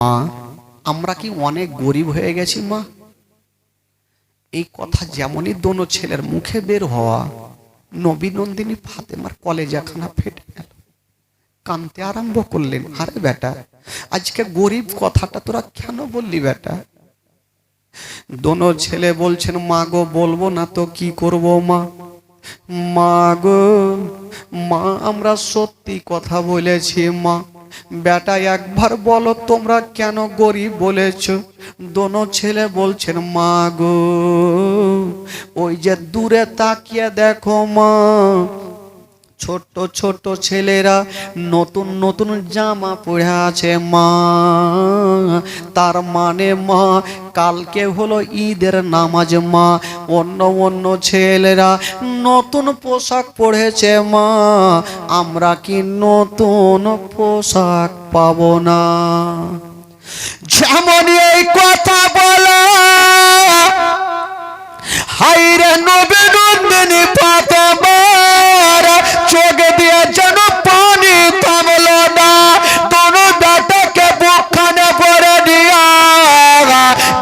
মা, আমরা কি অনেক গরিব হয়ে গেছি মা? এই কথা যেমনই দোনো ছেলের মুখে বের হওয়া, নবী নন্দিনী ফাতেমার কলেজাখানা ফেটে গেল, কাঁদতে আরম্ভ করলেন। আরে বেটা, আজকে গরিব কথাটা তোরা কেন বললি বেটা? দোনো ছেলে বলছেন, মা গো বলবো না তো কি করব মা? মা গো, মা আমরা সত্যি কথা বলেছি মা। বেটা একবার বলো তোমরা কেন গরিব বলেছ? দোনো ছেলে বলছেন, মা গো ওই যে দূরে তাকিয়ে দেখো মা, ছোট ছোট ছেলেরা নতুন নতুন জামা পরে আছে মা। তার মানে মা কালকে হলো ঈদের নামাজ মা, অন্য অন্য ছেলেরা নতুন পোশাক পরেছে মা, আমরা কি নতুন পোশাক পাবো না? যেমন এই কথা বলা, হাইরে নবী নন্দিনী ফাতেমার চোখ দিয়ে যেন পানি থামলো না। দোনো বেটাকে বুকখানে পরে দিয়া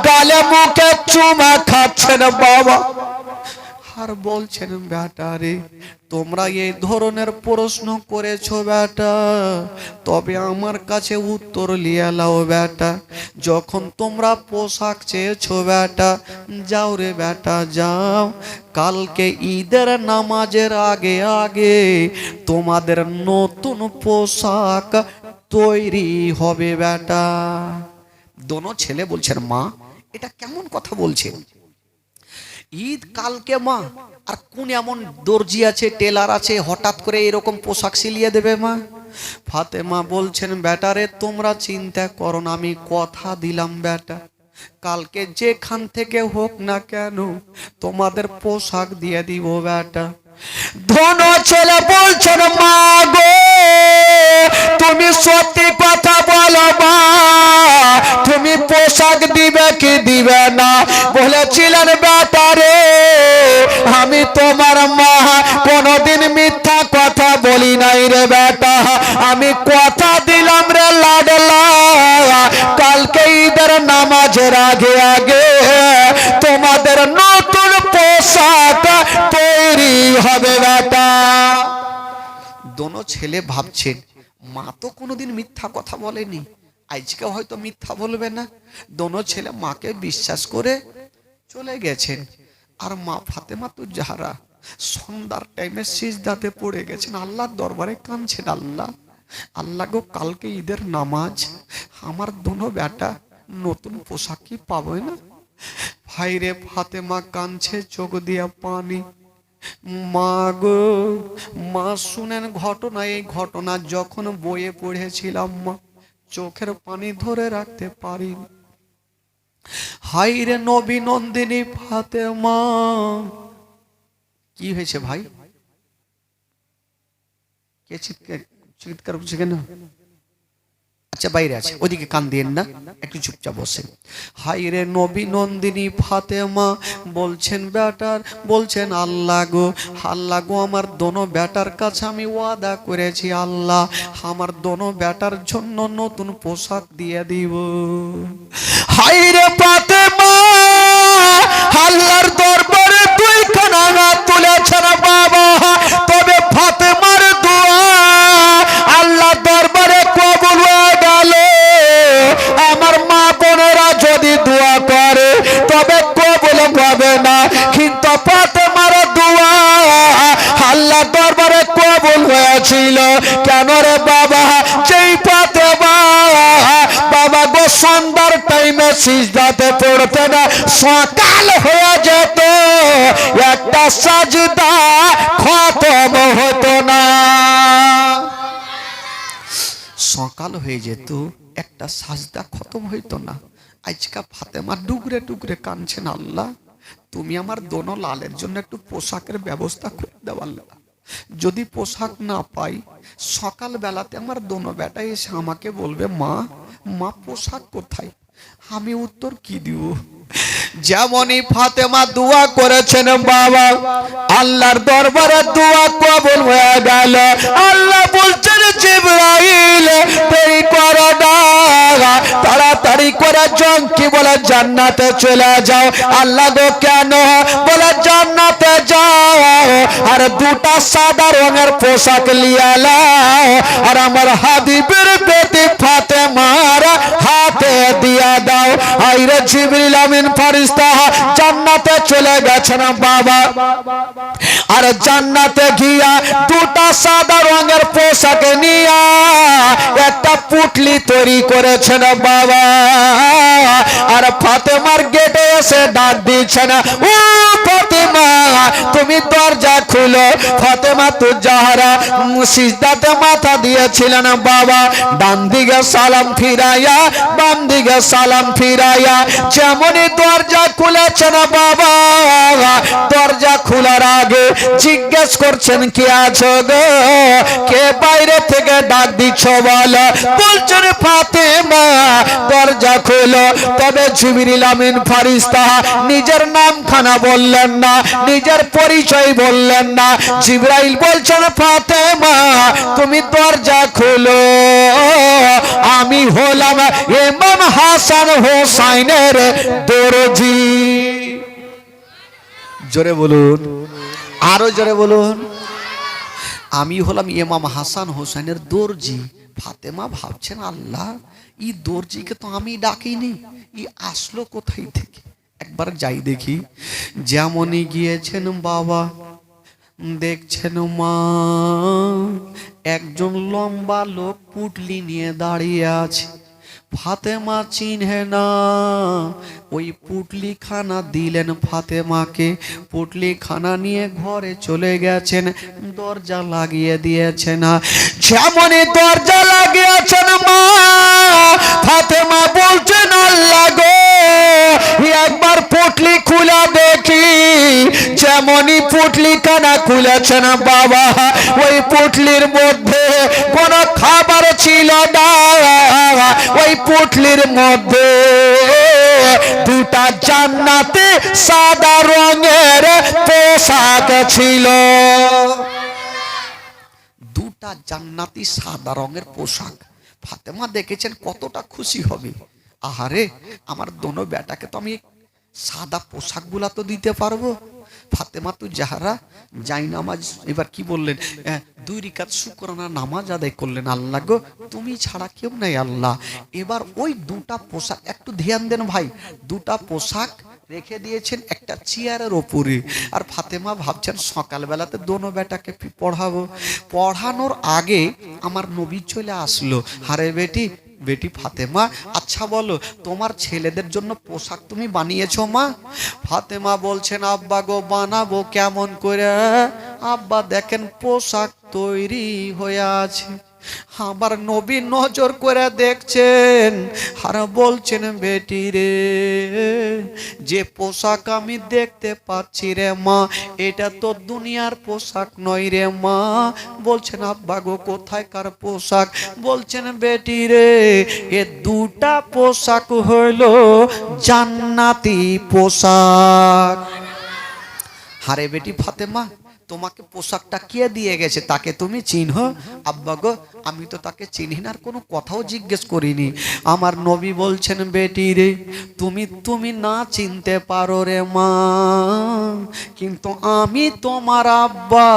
গালে মুখে চুমা খাচ্ছেন বাবা। আর বলছেন, বেটা রে তোমরা এই ধরনের প্রশ্ন করেছো বেটা, তবে আমার কাছে উত্তর লিয়ে লাও বেটা। যখন তোমরা পোশাক চেয়েছো বেটা, যাও রে বেটা যাও, কালকে ঈদের নামাজের আগে আগে তোমাদের নতুন পোশাক তৈরি হবে বেটা। দোনো ছেলে বলছেন, মা এটা কেমন কথা বলছেন? ঈদ কালকে মা, আর কোন এমন দর্জি আছে, টেলার আছে, হঠাৎ করে এরকম পোশাক সিলিয়ে দেবে মা? ফাতেমা বলছেন, বেটারে তোমরা চিন্তা করো না, আমি কথা দিলাম বেটা, কালকে যেখান থেকে হোক না কেন তোমাদের পোশাক দিয়ে দিব বেটা। দোনো ছেলে বলছেন, মা গো তুমি সত্যি কথা বলো মা, তুমি পোশাক দিবে কি দিবে না? বলেছিলেন বেটা রে আমি তোমার মা কোনদিন মিথ্যা কথা বলি নাই রে বেটা, আমি কথা দিলাম রে লাডলা, কালকে ঈদের নামাজের আগে আগে তোমাদের নতুন পোশাক তৈরি হবে বেটা। দোনো ছেলে ভাবছেন, মা তো কোনোদিন মিথ্যা কথা বলেনি, আজকে হয়তো মিথ্যা বলবে না। দোনো ছেলে মাকে বিশ্বাস করে চলে গেছেন। আর মা ফাতেমা তো জাহরা সন্ধ্যার টাইমে সিজদাতে পড়ে গেছেন, আল্লাহর দরবারে কাঁদছেন, আল্লাহ আল্লাহ গো কালকে ঈদের নামাজ, আমার দোনো বেটা নতুন পোশাক কি পাবো না? ভাইরে ফাতেমা কাঁদছে, চোখ দিয়া পানি। মা গো মা শুনেন ঘটনা, এই ঘটনা যখন বইয়ে পড়েছিলাম মা চোখের পানি ধরে রাখতে পারি। হাইরে নবী নন্দিনী ফাতেমা, কি হয়েছে ভাই? কে চিৎকার করছে কেন? আচ্ছা বাইরে আছে, ওদিকে কান দিয়েন না, একটু চুপচাপ বসে। হাইরে নবী নন্দিনী ফাতেমা বলছেন বেটার, বলছেন আল্লাহ গো আমার দোনো বেটার কাছে আমি ওয়াদা করেছি, আল্লাহ আমার দোনো বেটার জন্য নতুন পোশাক দিয়ে দিব। হাইরে ফাতেমা আল্লাহর দরবারে দুই খানা তুলেছেন বাবা, তবে ফাতেমার দোয়া আল্লাহ দরবারে কবুল হয়ে গেল। আমার মা বোনেরা যদি দোয়া করে তবে কবুল হবে না, কিন্তু ফাতেমার দোয়া আল্লাহ দরবারে কবুল হয়েছিল। কেন রে বাবা? যেই ফাতেমা বাবা গো সন্ধ্যার টাইমে সিজদাতে পড়তে না সকাল হয়ে যেত, একটা সাজদা খতম হতো না। সকাল হয়ে যেত, একটা সাজদা খতম হইতো না। আজকা ফাতেমা টুকরে টুকরে কাঁদছেন, আল্লাহ তুমি আমার দোনো লালের জন্য একটু পোশাকের ব্যবস্থা করে দাও আল্লাহ। যদি পোশাক না পাই, সকাল বেলাতে আমার দোনো বেটা এসে আমাকে বলবে, মা মা পোশাক কোথায়? আমি উত্তর কি দিব? যেমনই ফাতেমা দোয়া করেছেন বাবা, আল্লাহর দরবারে দোয়া কবুল হয়ে গেল। আল্লাহ বলছেন জিবরাইল দেরি করো না, তাড়াতাড়ি করে জঙ্কি বলে জান্নাতে চলে যাও। আল্লাহ গো কেন? বলে জান্নাতে যাও আর দুটা সাদা রঙের পোশাক লিয়ে লাও, আর আমার হাবিবের বেটি ফাতেমার হাতে দিয়া দাও। আইরে জিবরিল আমিন ফেরেশতা জান্নাতে চলে গেছেন বাবা, আর জান্নাতে গিয়া দুটা সাদা রঙের পোশাক নিয়া একটা পুটলি তৈরি করেছেন বাবা, আর ফাতেমার গেটে এসে ডাক দিচ্ছেন, ও ফাতেমা তুমি দরজা খুলো। ফাতেমা তো যাহারা সিজদাতে মাথা দিয়েছিলেন বাবা, ডান দিকে সালাম ফিরাইয়া বাম দিকে সালাম ফিরাইয়া যেমনই দরজা খুলেছেন বাবা, দরজা খোলার আগে জিজ্ঞেস করছেন কে আছো গো, কে বাইরে থেকে ডাক দিচ্ছ বলো। বলছেন ফাতেমা দরজা খোলো। তবে জিবরিল আমিন ফেরেশতা নিজের নামখানা বললেন না, নিজের পরিচয় বললেন না। জিবরাইল বলছেন ফাতেমা তুমি দরজা খোলো, আমি হলাম ইমাম হাসান হোসাইনের দরজি। জোরে বলুন, আরো জোরে বলুন। আমি হলাম ইমাম হাসান হোসেনের দর্জি। ফাতেমা ভাবছেন আল্লাহ এই দর্জিকে তো আমি ডাকিনি, ই আসলো কোথায় থেকে, একবার যাই দেখি। যেমনই গিয়েছেন বাবা, দেখছেন মা একজন লম্বা লোক পুটলি নিয়ে দাঁড়িয়ে আছে। ফাতেমা চিনহে না, ওই পুটলি খানা দিলেন ফাতেমাকে। পুটলি খানা নিয়ে ঘরে চলে গেছেন, দরজা লাগিয়ে দিয়েছেন। যেমনই দরজা লাগিয়েছেন মা, ফাতেমা বলছেন আল্লাহ গো একবার পুটলি খুলে দেখি। যেমনই পুটলি খানা খুলেছেন বাবা, ওই পুটলির মধ্যে কোনো খাবার ছিল না, ওই পুটলির মধ্যে দুটা জান্নাতে সাদা রঙের পোশাক ছিল। দুটা জান্নাতি সাদা রঙের পোশাক। ফাতেমা দেখেছেন কতটা খুশি হবে। আহারে আমার দোনো বেটাকে তো আমি সাদা পোশাক গুলা তো দিতে পারবো। ফাতেমা তো যাহারা যাই নামাজ এবার কি বললেন, 2 রাকাত শুকরানা নামাজ আদায় করলেন। আল্লাহ গো তুমি ছাড়া কেউ নাই আল্লাহ। এবার ওই দুটা পোশাক একটু ধ্যান দেন ভাই, দুটা পোশাক রেখে দিয়েছেন একটা চেয়ারের ওপরে। আর ফাতেমা ভাবছেন সকালবেলাতে দোনো বেটাকে পড়াবো। পড়ানোর আগে আমার নবী চলে আসলো। আরে বেটি ফাতেমা আচ্ছা বলো তোমার ছেলেদের জন্য পোশাক তুমি বানিয়েছো মা? ফাতেমা বলছেন আব্বা গো বানাবো কেমন করে? আব্বা দেখেন পোশাক তৈরি হয়ে আছে। আবার নবী নজর করে দেখছেন আর বলছেন বেটি রে যে পোশাক আমি দেখতে পাচ্ছি রে মা, এটা তো দুনিয়ার পোশাক নয় রে মা। বলছেন আব্বা গো কোথায়কার পোশাক? বলছেন বেটি রে এ দুটা পোশাক হইল জান্নাতি পোশাক। হারে বেটি ফাতেমা তোমাকে পোশাকটা কে দিয়ে গেছে তাকে তুমি চিনহো? আব্বা গো আমি তো তাকে চিনি না, আর কোনো কথাও জিজ্ঞেস করিনি। আমার নবী বলছেন বেটি রে তুমি না চিনতে পারো রে মা, কিন্তু আমি তোমার আব্বা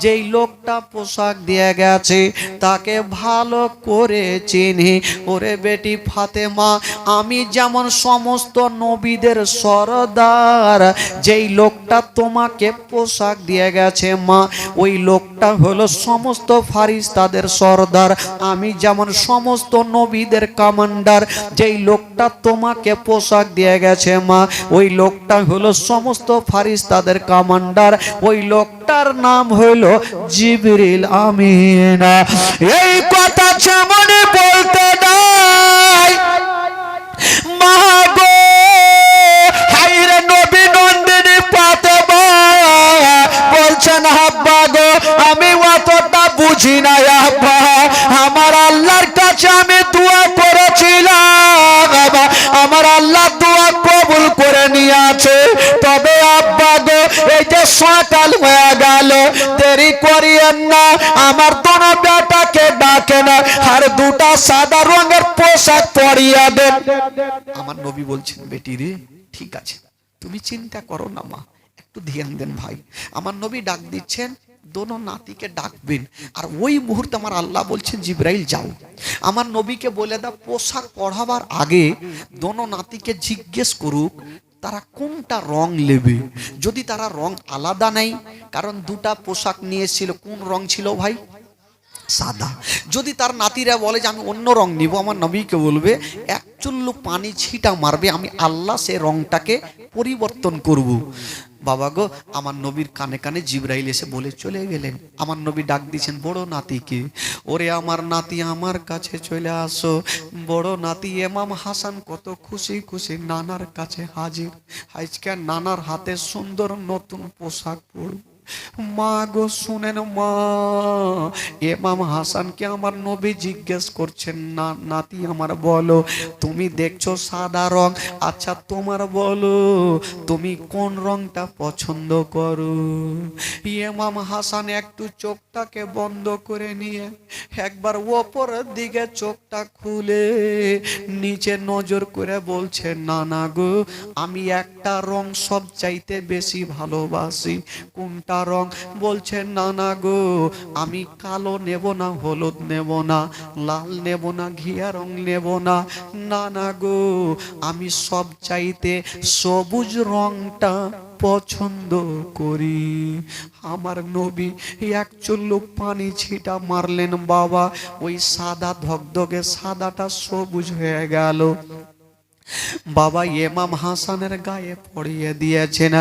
যেই লোকটা পোশাক দিয়ে গেছে তাকে ভালো করে চিনি। ওরে বেটি ফাতেমা আমি যেমন সমস্ত নবীদের সরদার, যেই লোকটা তোমাকে পোশাক দিয়ে গেছে মা ওই লোকটা হলো সমস্ত ফারিস্তাদের সরদার। আমি যেমন সমস্ত নবীদের কমান্ডার, যেই লোকটা তোমাকে পোশাক দিয়ে গেছে মা ওই লোকটা হলো সমস্ত ফারিস্তাদের কমান্ডার। ওই লোকটার নাম হলো জিবরিল আমিন। এই কথা যেমন বলতে নাই মা গো হায়রে নবী নন্দিনী ফাতেমা বলছেন আব্বা গো আমি অতটা বুঝি না আব্বা, আমার আল্লাহর কাছে আমি দোয়া করেছিলাম, আমার আল্লাহ দোয়া কবুল করে নিয়েছে। তবে আব্বা গো এই যে সকাল হয়ে গেল, দেরি করিয়েন না, আমার দোনো বেটাকে ডাকেন আর দুটা সাদা রঙের পোশাক পরিয়ে দেন। আমার নবী বলছেন, বেটি রে ঠিক আছে, তুমি চিন্তা করো না মা, একটু ধ্যান দেন ভাই। আমার নবী ডাক দিচ্ছেন, দোনো নাতিকে ডাকবেন। আর ওই মুহূর্তে আমার আল্লাহ বলছেন, জিব্রাইল যাও, আমার নবীকে বলে দাও পোশাক পরাবার আগে দোনো নাতিকে জিজ্ঞেস করুক তারা কোনটা রং নেবে। যদি তারা রং আলাদা নেই, কারণ দুটা পোশাক নিয়েছিল, কোন রং ছিল ভাই? সাদা। যদি তার নাতিরা বলে যে আমি অন্য রং নিব, আমার নবীকে বলবে এক চুল্লু পানি ছিটা মারবে, আমি আল্লাহ সে রংটাকে পরিবর্তন করব। বাবা গো, আমার নবীর কানে কানে জিবরাইল এসে বলে চলে গেলেন। আমার নবী ডাক দিয়েছেন বড় নাতিকে, ওরে আমার নাতি আমার কাছে চলে আসো। বড় নাতি ইমাম হাসান কত খুশি খুশি নানার কাছে হাজির। আজকে নানার হাতে সুন্দর নতুন পোশাক পরব। মা গো শুনেন মা, ইমাম হাসানকে আমার নবী জিজ্ঞেস করছেন, না নাতি আমার বলো, তুমি দেখছো সাদা রং, আচ্ছা তোমার বলো তুমি কোন রংটা পছন্দ করো। ইমাম হাসান একটু চোখটাকে বন্ধ করে নিয়ে একবার ওপরের দিকে চোখটা খুলে নিচে নজর করে বলছে, না না গো, আমি একটা রং সব চাইতে বেশি ভালোবাসি। কোনটা রং? বলছে না না গো, আমি কালো নেব না, হলুদ নেব না, লাল নেব না, ঘিয়া রং নেব না, না না গো, আমি সব চাইতে সবুজ রংটা পছন্দ করি। আমার নবী এক চুল্লু পানি ছিটা মারলেন বাবা, ওই সাদা ধকধকে সাদাটা সবুজ হয়ে গেল। বাবা ইমাম হাসানের গায়ে পড়িয়ে দিয়েছেন।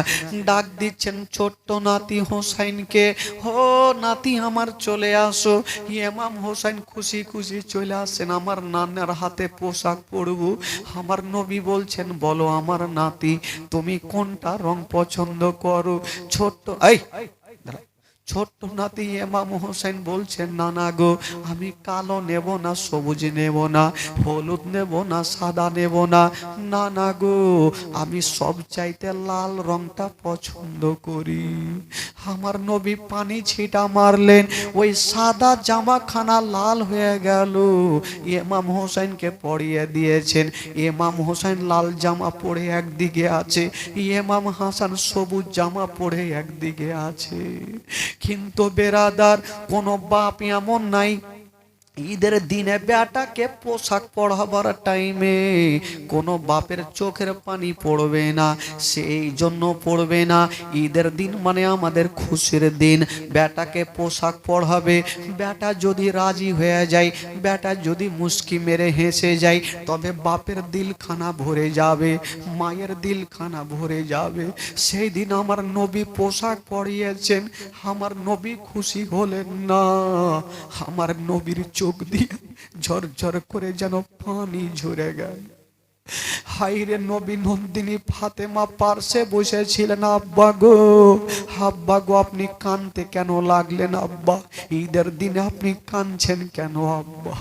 ডাক দিচ্ছেন ছোট্ট নাতি হোসাইনকে, ও নাতি আমার চলে আসো। ইমাম হোসাইন খুশি খুশি চলে আসেন, আমার নানার হাতে পোশাক পরবো। আমার নবী বলছেন, বলো আমার নাতি তুমি কোনটা রং পছন্দ করো। ছোট্ট নাতি ইমাম হোসেন বলছেন, না না গো, আমি কালো নেব না, সবুজ নেব না, হলুদ নেব না, সাদা নেব না, না না গো, আমি সব চাইতে লাল রংটা পছন্দ করি। আমার নবী পানি ছিটা মারলেন, ওই সাদা জামাখানা লাল হয়ে গেল। ইমাম হোসেনকে পরিয়ে দিয়েছেন। ইমাম হোসেন লাল জামা পরে একদিকে আছে, ইমাম হাসান সবুজ জামা পরে একদিকে আছে। কিন্তু বেরাদার, কোন বাপ এমন নাই ঈদের দিনে বেটাকে পোশাক পরাবার টাইমে কোনো বাপের চোখের পানি পড়বে না, সেই জন্য পড়বে না। ঈদের দিন মানে আমাদের খুশির দিন, বেটাকে পোশাক পরাবে। বেটা যদি রাজি হয়ে যায়, বেটা যদি মুস্কি মেরে হেসে যায়, তবে বাপের দিলখানা ভরে যাবে, মায়ের দিলখানা ভরে যাবে। সেই দিন আমার নবী পোশাক পরিয়েছেন, আমার নবী খুশি হলেন না। আমার নবীর চোখ দিয়ে ঝরঝর করে যেন পানি ঝরে গেল। হাইরে নবী নন্দিনী ফাতেমা পার্শ্বে বসেছিলেন। আব্বা গো, আব্বা গো, আপনি কানতে কেন লাগলেন আব্বা? ঈদের দিনে আপনি কানছেন কেন আব্বা?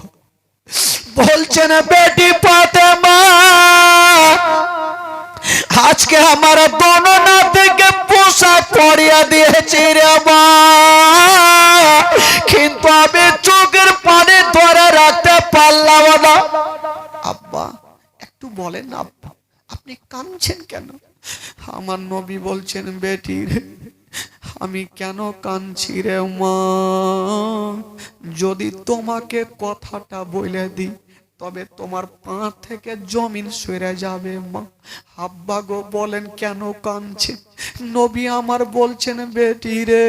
বলছেন, বেটি ফাতেমা, আজকে আমার দোনো নাতিকে পোশাক পরিয়ে দিয়েছি রে মা, কিন্তু আমি চোখের পানি ধরে রাখতে পারলাম না। আব্বা একটু বলেন আব্বা, আপনি কাঁদছেন কেন? আমার নবী বলছেন, বেটি রে, আমি কেন কাঁদছি রে মা, যদি তোমাকে কথাটা বলে দিই তবে তোমার পা থেকে জমিন সরে যাবে মা। আব্বা গো, বলেন কেন কাঁদছেন? নবী আমার বলছেন, বেটি রে,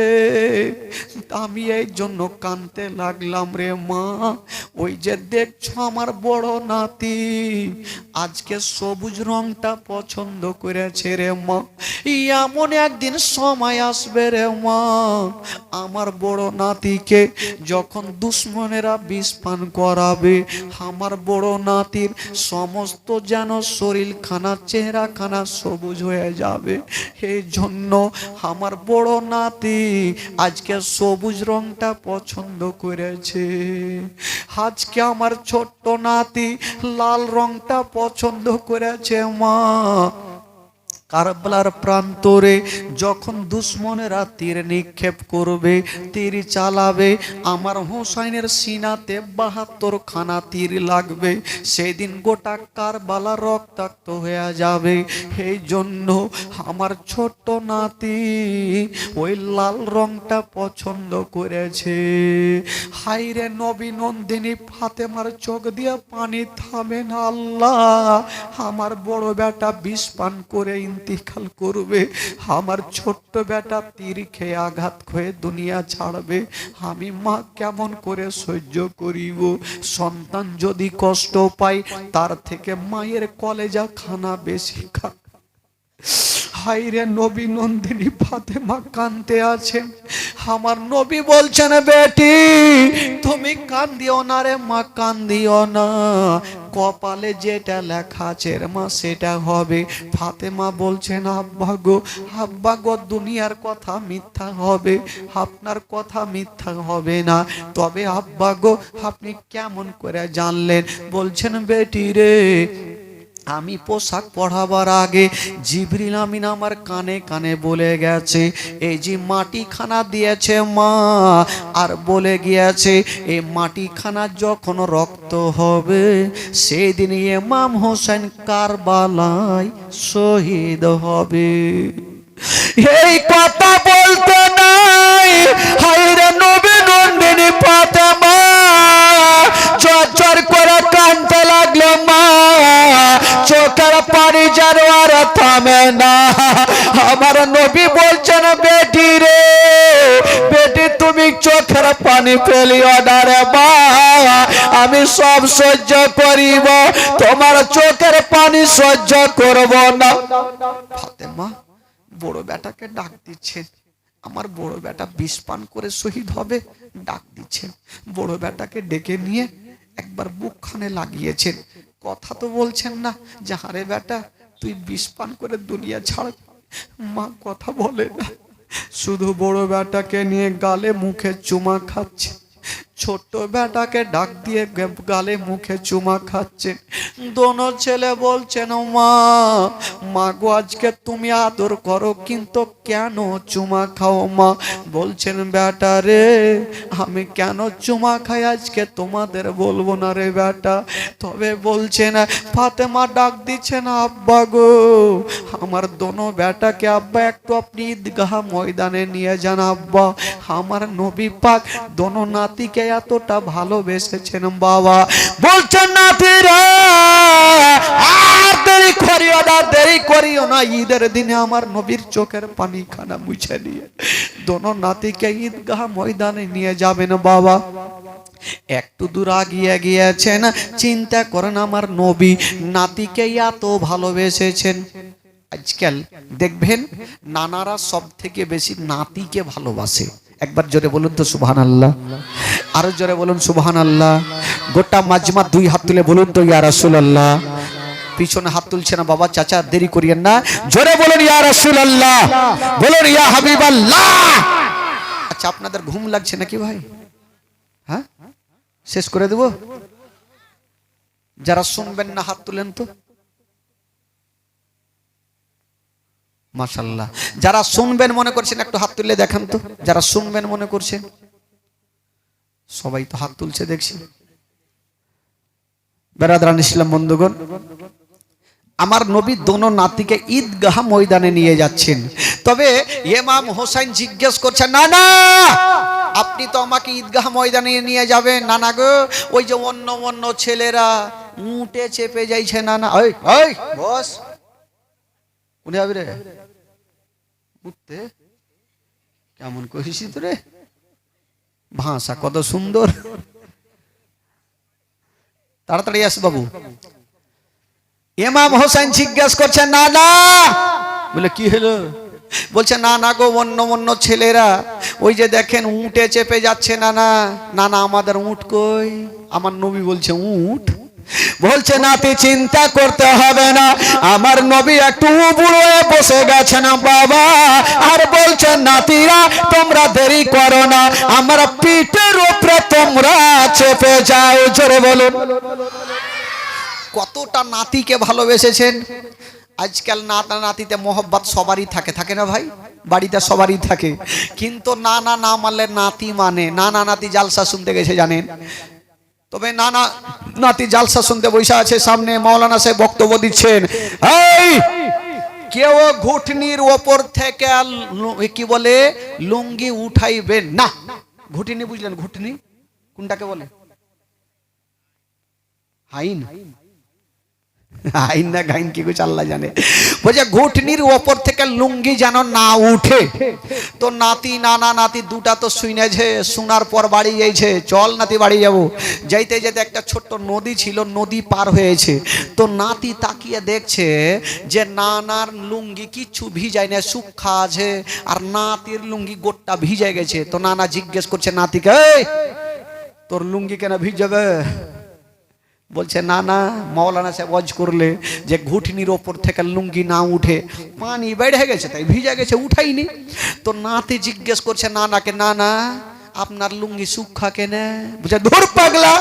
আমি এই জন্য কাঁদতে লাগলাম রে মা, ওই যে দেখছো আমার বড় নাতি আজকে সবুজ রংটা পছন্দ করেছে রে মা। এমন একদিন সময় আসবে রে মা, আমার বড় নাতিকে যখন দুশ্মনেরা বিষ পান করাবে, আমার বড় নাতির সমস্ত যেন শরীরখানা চেহারাখানা সবুজ হয়ে যাবে। এই জন্য আমার বড় নাতি আজকে সবুজ রংটা পছন্দ করেছে। আজকে আমার ছোট্ট নাতি লাল রংটা পছন্দ করেছে মা। কারবালার প্রান্তরে যখন দুশ্মনেরা তীর নিক্ষেপ করবে, তীর চালাবে, আমার হোসাইনের সিনাতে ৭২ খানা তীর লাগবে। সেদিন গোটা কারবালা রক্তাক্ত হয়ে যাবে। এই জন্য আমার ছোট্ট নাতি ওই লাল রংটা পছন্দ করেছে। হাইরে নবী নন্দিনী ফাতেমার চোখ দিয়ে পানি থামে না। আল্লাহ, আমার বড় বেটা বিষ পান করে ইন্তিকাল করবে, আমার ছোট্ট বেটা তীর খেয়ে আঘাত হয়ে দুনিয়া ছাড়বে, আমি মা কেমন করে সহ্য করিব? সন্তান যদি কষ্ট পায় তার থেকে মায়ের কলেজা খানা বেশি খা। হাইরে নবী নন্দিনী ফাতেমা কাঁদতে আছেন। আমার নবী বলছেন, বেটি তুমি কান্দিও না রে মা, কান্দিও না, কপালে যেটা লেখা আছে মা সেটা হবে। ফাতেমা বলছেন, আব্বা গো দুনিয়ার কথা মিথ্যা হবে, আপনার কথা মিথ্যা হবে না। তবে আব্বা গো আপনি কেমন করে জানলেন? বলছেন, বেটি রে আমি পোশাক পরাবার আগে জিবরিল আমিন আমার কানে কানে বলে গেছে, এই যে মাটিখানা দিয়েছে মা, আর বলে গিয়েছে এই মাটিখানা যখন রক্ত হবে সেদিন ইমাম হোসেন কারবালায় শহীদ হবে। এই কথা বলতে নাই হায়রে নবী নন্দিনী ফাতেমা চর করে কাঁদতে লাগলো। মা চোখের পানি যেন আর থামে না। আমার নবী বলছেন, বেটি রে বেটি তুমি চোখের পানি ফেলিও না রে মা, আমি সব সহ্য করিব, তোমার চোখের পানি সহ্য করব না। ফাতেমা বড় বেটাকে ডাক দিচ্ছেন, আমার বড় বেটা বিষ পান করে শহীদ হবে, ডাক দিচ্ছেন। বড় বেটাকে ডেকে নিয়ে একবার বুকখানে লাগিয়েছেন। কথা তো বলছেন না, যাহারে বেটা তুই বিষ পান করে দুনিয়া ছাড়। মা কথা বলে না, শুধু বড় বেটাকে নিয়ে গালে মুখে চুমা খাচ্ছে। ছোট্ট বেটাকে ডাক দিয়ে গালে মুখে চুমা খাচ্ছেন। দোনো ছেলে বলছেন, মা গো আজকে তুমি আদর করো কিন্তু কেন চুমা খাও মা? বলছেন, বেটা রে আমি কেন চুমা খাই আজকে তোমাদের বলবো না রে বেটা। তবে বলছেন, ফাতেমা ডাক দিচ্ছেন, আব্বা গো আমার দোনো বেটাকে আব্বা একটু আপনি ঈদগাহ ময়দানে নিয়ে যান। আব্বা আমার নবী পাক দোনো নাতিকে এতটা ভালোবেসেছেন বাবা। বলছেন, নাতিরা আর দেরি করিও না, দেরি করিও না, ঈদের দিনে আমার নবীর চোখের পানি খানা মুছে নিয়ে দোনো নাতিকে ঈদগাহ ময়দানে নিয়ে যাবেন বাবা। একটু দূর আগিয়ে গিয়েছেন, চিন্তা করেন আমার নবী নাতিকে এত ভালোবেসেছেন। আজকাল দেখবেন নানারা সব থেকে বেশি নাতিকে ভালোবাসে। একবার জোরে বলুন তো সুবহানাল্লাহ, আরো জোরে বলুন সুবহানাল্লাহ। গোটা মাজমা দুই হাত তুলে বলুন তো ইয়া রাসূলুল্লাহ। পিছনে হাত তুলছে না বাবা, চাচা দেরি করিয়েন না, জোরে বলুন ইয়া রাসূলুল্লাহ, বলুন ইয়া হাবিবাল্লাহ। আচ্ছা আপনাদের ঘুম লাগছে নাকি ভাই? হ্যাঁ শেষ করে দেব। যারা শুনবেন না হাত তুলেন তো। মাশাআল্লাহ, যারা শুনবেন মনে করছেন একটু হাত তুলে দেখান তো। যারা শুনবেন মনে করছেন, সবাই তো হাত তুলছে দেখছি। বেরাদরান ইসলাম বন্ধুগণ, আমার নবী দোনো নাতিকে ঈদগাহ ময়দানে নিয়ে যাচ্ছেন। তবে ইমাম হোসেন জিজ্ঞেস করছেন, না না আপনি তো আমাকে ঈদগাহ ময়দানে নিয়ে যাবেন না? না গো ওই যে অন্য অন্য ছেলেরা উঠে চেপে যাইছে না না। ওই ওই বস উনি যাবি রে উঠতে, কেমন কহিস রে, ভাষা কত সুন্দর, তাড়াতাড়ি আস বাবু। ইমাম হোসেন জিজ্ঞেস করছেন, না না, বলে কি হলো? বলছে, না না গো অন্য অন্য ছেলেরা ওই যে দেখেন উঠে চেপে যাচ্ছে না না। না না আমাদের উঠ কই? আমার নবী বলছে উঠ। বলছে, নাতি চিন্তা করতে হবে না, আমার নবী একটু বুড়ো হয়ে বসে গেছেন বাবা। আর বলছেন, নাতিরা তোমরা দেরি করো না, আমার পিঠের উপরে তোমরা চেপে যাও। জোরে বলুন। কতটা নাতিকে ভালোবেসেছেন। আজকাল নানা নাতিতে মোহব্বত সবারই থাকে, থাকে না ভাই? বাড়িতে সবারই থাকে, কিন্তু নানা না মানলে নাতি মানে। নানা নাতি জালসা শুনতে গেছে জানেন, তবে নানা নাতি জালসা শুনতে বসে আছে, সামনে মাওলানা সাহেব বক্তব্য দিচ্ছেন। এই কেউ ঘুটনির ওপর থেকে কি বলে লুঙ্গি উঠাইবেন না। ঘুটনি বুঝলেন? ঘুটনি কোনটাকে বলে? হাইন, আইন না গাইন কি কিছু আল্লাহ জানে। বলছে ঘুটনির ওপর থেকে লুঙ্গি যেন না উঠে। তো নাতি নানা নাতি দুটা তো শুনেছে, শোনার পর বাড়ি যাইছে। চল নাতি বাড়ি যাব। যাইতে যেতে একটা ছোট্ট নদী ছিল, নদী পার হয়েছে। তো নাতি তাকিয়ে দেখছে যে নানার লুঙ্গি কিচ্ছু ভিজায় না, শুক্ষা আছে, আর নাতির লুঙ্গি গোটটা ভিজে গেছে। তো নানা জিজ্ঞেস করছে নাতিকে, এই তোর লুঙ্গি কেন ভিজাবে? বলছে না না, মাওলানা সাহেব ওয়াজ করলে যে ঘুটনির ওপর থেকে লুঙ্গি না উঠে, পানি বেড়ে গেছে তাই ভিজে গেছে, উঠাইনি। তো নাতি জিজ্ঞেস করছে নানাকে, না না আপনার লুঙ্গি শুক্ষা কেনে? বুঝে ধুর পাগলা,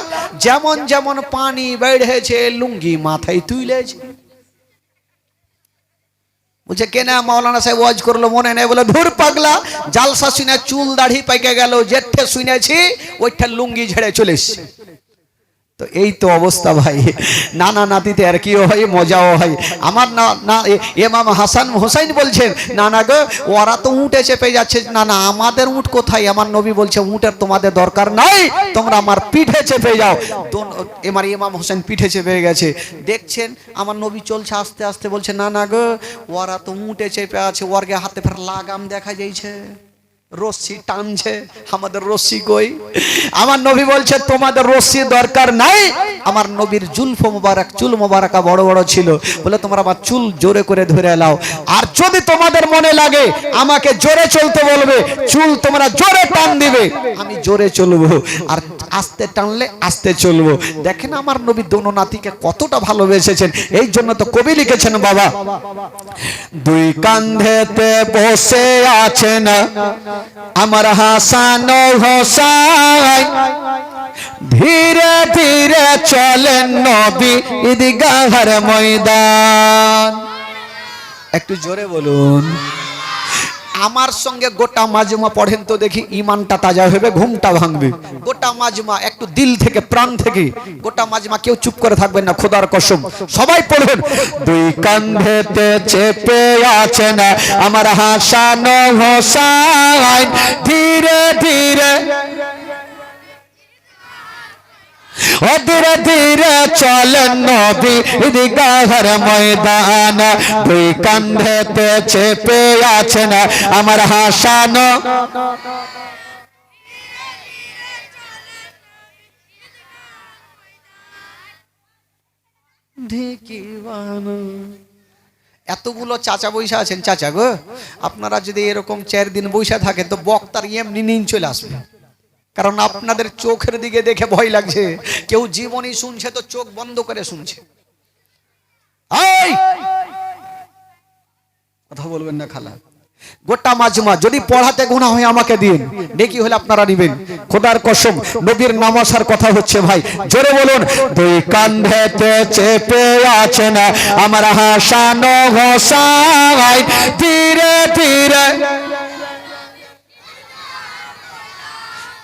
যেমন যেমন পানি বেড়েছে লুঙ্গি মাথায় তুলেছে। বুঝে কেনা মাওলানা সাহেব ওয়াজ করলো মনে নেই? বলে ধুর পাগলা, জালসা শুনে চুল দাড়ি পাইকে গেল, যেঠে শুনেছি ওইটা লুঙ্গি ঝেড়ে চলে এসছে। তো এই তো অবস্থা ভাই, নানা নাতিতে আর কি হয়, মজাও হয়। আমার না ইমাম হাসান হোসাইন বলছেন, না না গো ওরা তো উঠে চেপে যাচ্ছে, না না আমাদের উঠ কোথায়? আমার নবী বলছে উঠের তোমাদের দরকার নাই, তোমরা আমার পিঠে চেপে যাও। এবার ইমাম হোসেন পিঠে চেপে গেছে, দেখছেন আমার নবী চলছে আস্তে আস্তে, বলছে না না গো ওরা তো উঠে চেপে আছে, ওরগে হাতে ফের লাগাম দেখা যাইছে, রশ্মি টানছে, আমাদের রশ্মি কই? আমার নবী বলছে তোমাদের রশ্মি দরকার নাই। আমার নবীর জুলফ মোবারক, চুল মোবারকা বড় বড় ছিল, বলে তোমরা আমার চুল জোরে করে ধরে নাও। আর যদি তোমাদের মনে লাগে আমাকে জোরে চলতে বলবে, চুল তোমরা জোরে টান দিবে, আমি জোরে চলবো, আর আস্তে টানলে আস্তে চলবো। দেখেন আমার নবী দোনো নাতিকে কতটা ভালোবেসেছেন। এই জন্য তো কবি লিখেছেন, বাবা দুই কাঁধেতে বসে আছেন আমার হাসান হোসাইন, ধীরে ধীরে চলেন নবী ঈদগাহের ময়দান। একটু জোরে বলুন। আমার সঙ্গে গোটা মাজমা পড়েন তো দেখি, ইমানটা তাজা হবে, ঘুমটা ভাঙবে। গোটা মাজমা একটু দিল থেকে, প্রাণ থেকে গোটা মাজমা, কেউ চুপ করে থাকবেন না, খোদার কসম সবাই পড়বেন। দুই কাঁধেতে চেপে আছেন আমার হাসান হোসাইন, ধীরে ধীরে ধীরে ধীরে চলেন নবী ঈদগাহের ময়দান, দুই কাঁধেতে চেপে আছেন আমার হাসান। এতগুলো চাচা বৈশা আছেন, চাচা গো আপনারা যদি এরকম 4 দিন বৈশা থাকেন তো বক্তার এমনি নিন চলে আসবে। কারণ আপনাদের চোখের দিকে দেখে ভয় লাগছে, কেউ জীবনী শুনছে তো চোখ বন্ধ করে শুনছে। এই কথা বলবেন না খালা। গোটা মাজমা যদি পড়াতে গুনাহ হয় আমাকে দিন, নেকি হলে আপনারা নেবেন, খোদার কসম নবীর নামাজের কথা হচ্ছে ভাই, জোরে বলুন। দুই কাঁধেতে চেপে আছেন আমার হাসান হোসাইন, ধীরে ধীরে।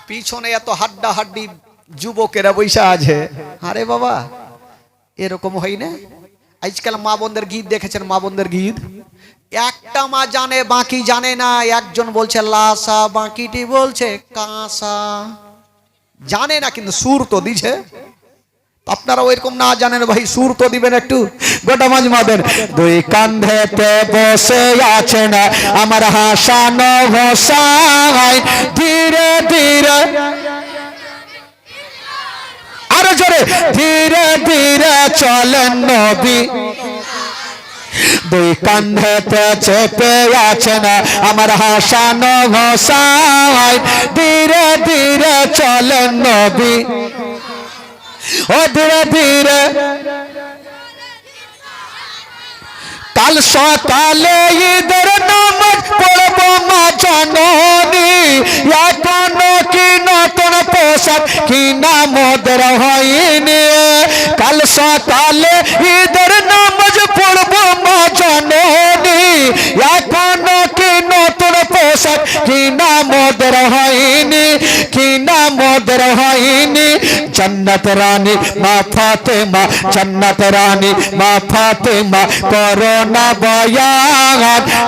পিছনে এত হাড্ডা হাড্ডি যুবকেরা বৈশা আছে, আরে বাবা এরকম হয় না। আজকাল মা বোনদের গীত দেখেছেন, মা বোনদের গীত একটা মা জানে বাকি জানে না। একজন বলছে লাসা, বাকিটি বলছে কাঁসা, জানে না কিন্তু সুর তো দিছে। আপনারা ওইরকম না জানেন ভাই, সুর তো দিবেন একটু। গোটা মাজমাদের দুই কাঁধেতে বসে আছেন আমার হাসান হোসাইন, ধীরে ধীরে, আরো জোরে, ধীরে ধীরে চলেন নবী। দুই কাঁধেতে চেপে আছেন আমার হাসান হোসাইন, ধীরে ধীরে চলেন নবী, ও ধীরে ধীরে। কাল সকালে ঈদের নামাজ পড়ব মা জননী, এখনো কি নতুন পোশাক কিনা মোদের হয়নি। কাল সকালে ঈদের নামাজ পড়ব মা जन्नत रानी माँ फातिमा जन्नत रानी माँ फातिमा कोरोना बयान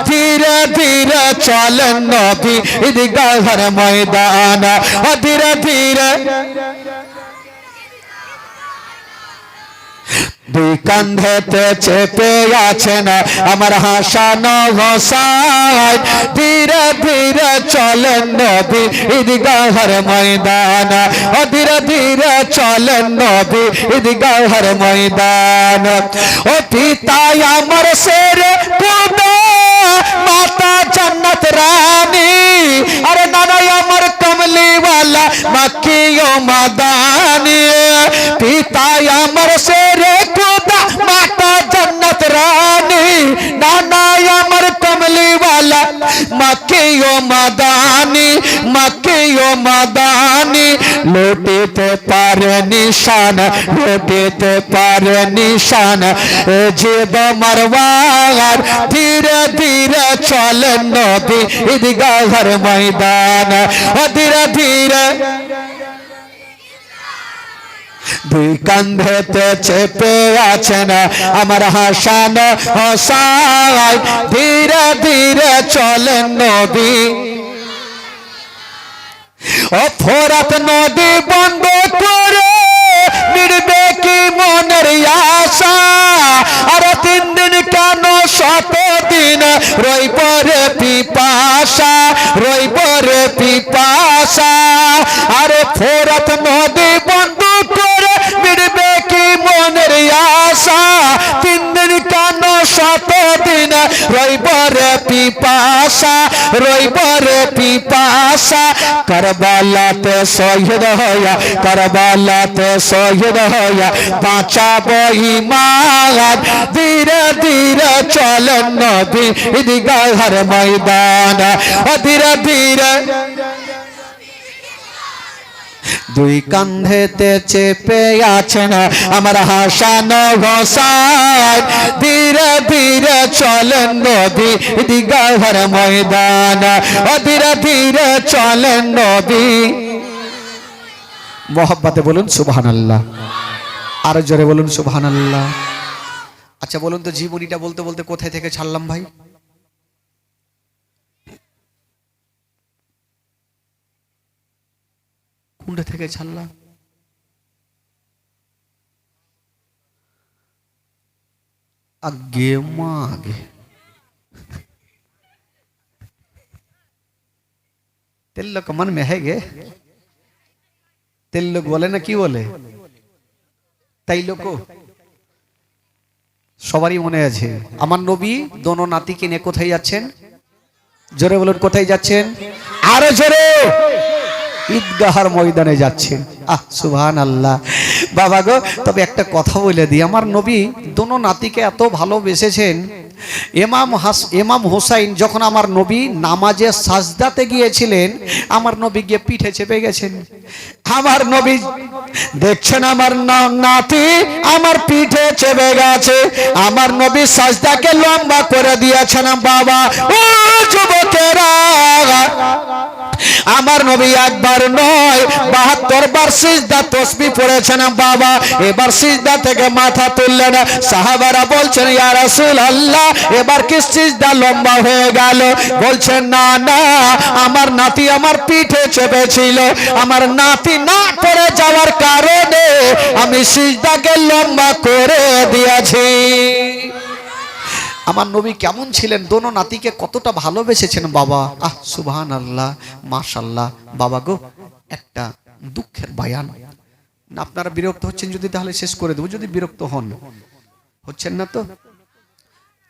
धीरे धीरे चलन नबी ईदगाहर मैदान धीरे धीरे দুই কাঁধেতে চেপে আছেন আমার হাসান হোসাইন ধীরে ধীরে চলেন নবী ঈদগাহর ময়দান ধীরে ধীরে চলেন নবী ঈদগাহর ময়দান ও পিতা আমার শেরে খুদা মাতা জান্নাত রানী আরে নানা আমার কমলিওয়ালা মক্কি ও মাদানী পিতা আমার শেরে खुदा माता जन्नत रानी नाना अमर कमली वाला मक्कियो मदानी मक्कियो मदानी लौटते पार निशान लौटते पार निशान जेब मरवार धीरे धीरे चले नबी ईदगाहर मैदान धीरे धीरे দুই কাঁধেতে চেপে আছেন আমার হাসান হোসাইন ধীরে ধীরে চলেন নবী ও ফোরাত নদী বন্ধ করে মিটবে কি মনের আশা আরে 3 দিন কেন 7 দিন রই পরে পিপাসা রই পরে পিপাসা আরে ফোরাত নদী বন্ধ করে মিটবে কি মনের আশা 3 দিন কেন 7 দিন রই পরে পিপাসা রই পরে পিপাসা करबलाते शहीद होया करबलाते शहीद होया बाँचाबो ईमान धीरे धीरे चलें नबी ईदगाहर मैदान धीरे धीरे দুই কাঁধেতে চেপে আছেন আমার হাসান হোসাইন ধীরে ধীরে চলেন নবী ঈদগাহর ময়দান ধীরে ধীরে চলেন নবী মোহাব্বতে বলুন সুবহানাল্লাহ আর জোরে বলুন সুবহানাল্লাহ আচ্ছা বলুন তো জীবনীটা বলতে বলতে কোথায় থেকে ছাড়লাম ভাই কুন্ডা থেকে ছাড়লাম আগে মা আগে तेल लोग मन में है गे तेल लोग बोले ना की बोले তাই লোক সবারই মনে আছে আমার নবী দোনো নাতিকে নিয়ে কোথায় যাচ্ছেন জোরে বলুন কোথায় যাচ্ছেন আরো জোরে ঈদগাহর ময়দানে যাচ্ছেন সুবহানাল্লাহ বাবা গো তবে একটা কথা বলে দিই আমার নবী দোনো নাতিকে এত ভালোবেসেছেন ইমাম হোসাইন যখন আমার নবী নামাজে সাজদাতে গিয়েছিলেন আমার নবী গিয়ে পিঠে চেপে গেছেন আমার নবী দেখছেন আমার নাতি আমার পিঠে চেপে গেছে আমার নবী সাজদাকে লম্বা করে দিয়েছেন বাবা ও যুবকেরা আমার নবী একবার নয় 72 বার সিজদা তাসবিহ পড়েছেন বাবা এবার সিজদা থেকে মাথা তুললেন সাহাবারা বলছেন ইয়া রাসূলুল্লাহ এবার কি সিজদা লম্বা হয়ে গেল বলছেন না না আমার নাতি আমার পিঠে চেপেছিল আমার নাতি না পড়ে যাওয়ার কারণে আমি সিজদাকে লম্বা করে দিয়েছি আমার নবী কেমন ছিলেন দোনো নাতিকে কতটা ভালোবেসেছেন বাবা সুবহানাল্লাহ মাশাআল্লাহ বাবা গো একটা দুঃখের বয়ান না আপনারা বিরক্ত হচ্ছেন যদি তাহলে শেষ করে দেব যদি বিরক্ত হন হচ্ছেন না তো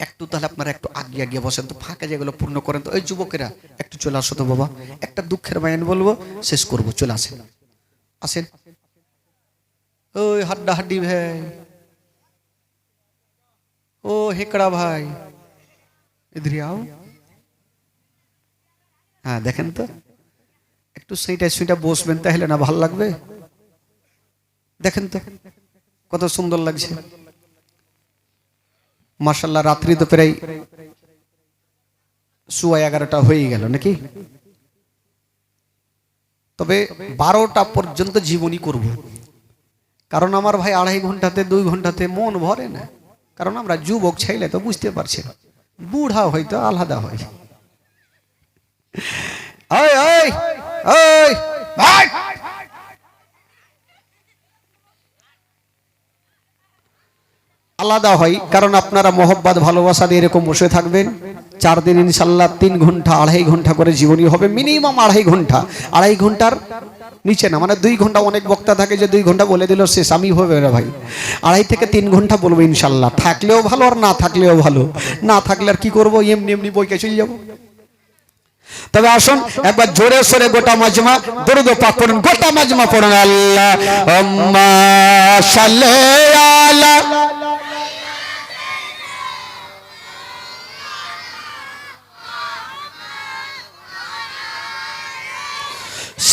একটু তাহলে আপনারা একটু আগে আগে বসেন তো ফাঁকা যেগুলো পূর্ণ করেন তো এই যুবকেরা একটু চলে আসো তো বাবা একটা দুঃখের বয়ান বলবো শেষ করব চলে আসেন আসেন ওই হাড্ডা হাড্ডি ভাই ओ हेकड़ा भाई इधर आओ हाँ देखें तो एक সেইটা সেইটা বসবেন তাহলে না ভালো লাগবে দেখেন তো কত সুন্দর লাগছে মাশাআল্লাহ রাত্রি তো প্রায় 11:30টা হয়ে গেল নাকি তবে 12টা পর্যন্ত জীবনী করব কারণ আমার ভাই 2.5 ঘন্টাতে 2 ঘন্টাতে মন ভরে না, কারণ আমরা যুবক ছেলে তো বুঝতে পারছি না, বুড়া হয়তো আলাদা হয়। ওই ওই ওই ভাই, আলাদা হয়, কারণ আপনারা মহব্বত ভালোবাসা দিয়ে এরকম বসে থাকবেন। 4 দিন ইনশাল্লাহ 3 ঘন্টা 2.5 ঘন্টা করে জীবনী হবে, মিনিমাম 2.5 ঘন্টা, 2.5 ঘন্টার নিচে না, মানে 2 ঘন্টা। অনেক বক্তা থাকে যে 2 ঘন্টা বলে দিল শেষ, আমি হবে না ভাই, 2.5 থেকে 3 ঘন্টা বলবো ইনশাল্লাহ। থাকলেও ভালো আর না থাকলেও ভালো, না থাকলে আর কি করবো, এমনি এমনি বইকে চলে যাবো। তবে আসুন একবার জোরে সোরে গোটা মাজমা দরুদ পাক পড়ুন, গোটা মাজমা পড়ুন। আল্লাহুম্মা সাল্লি আলা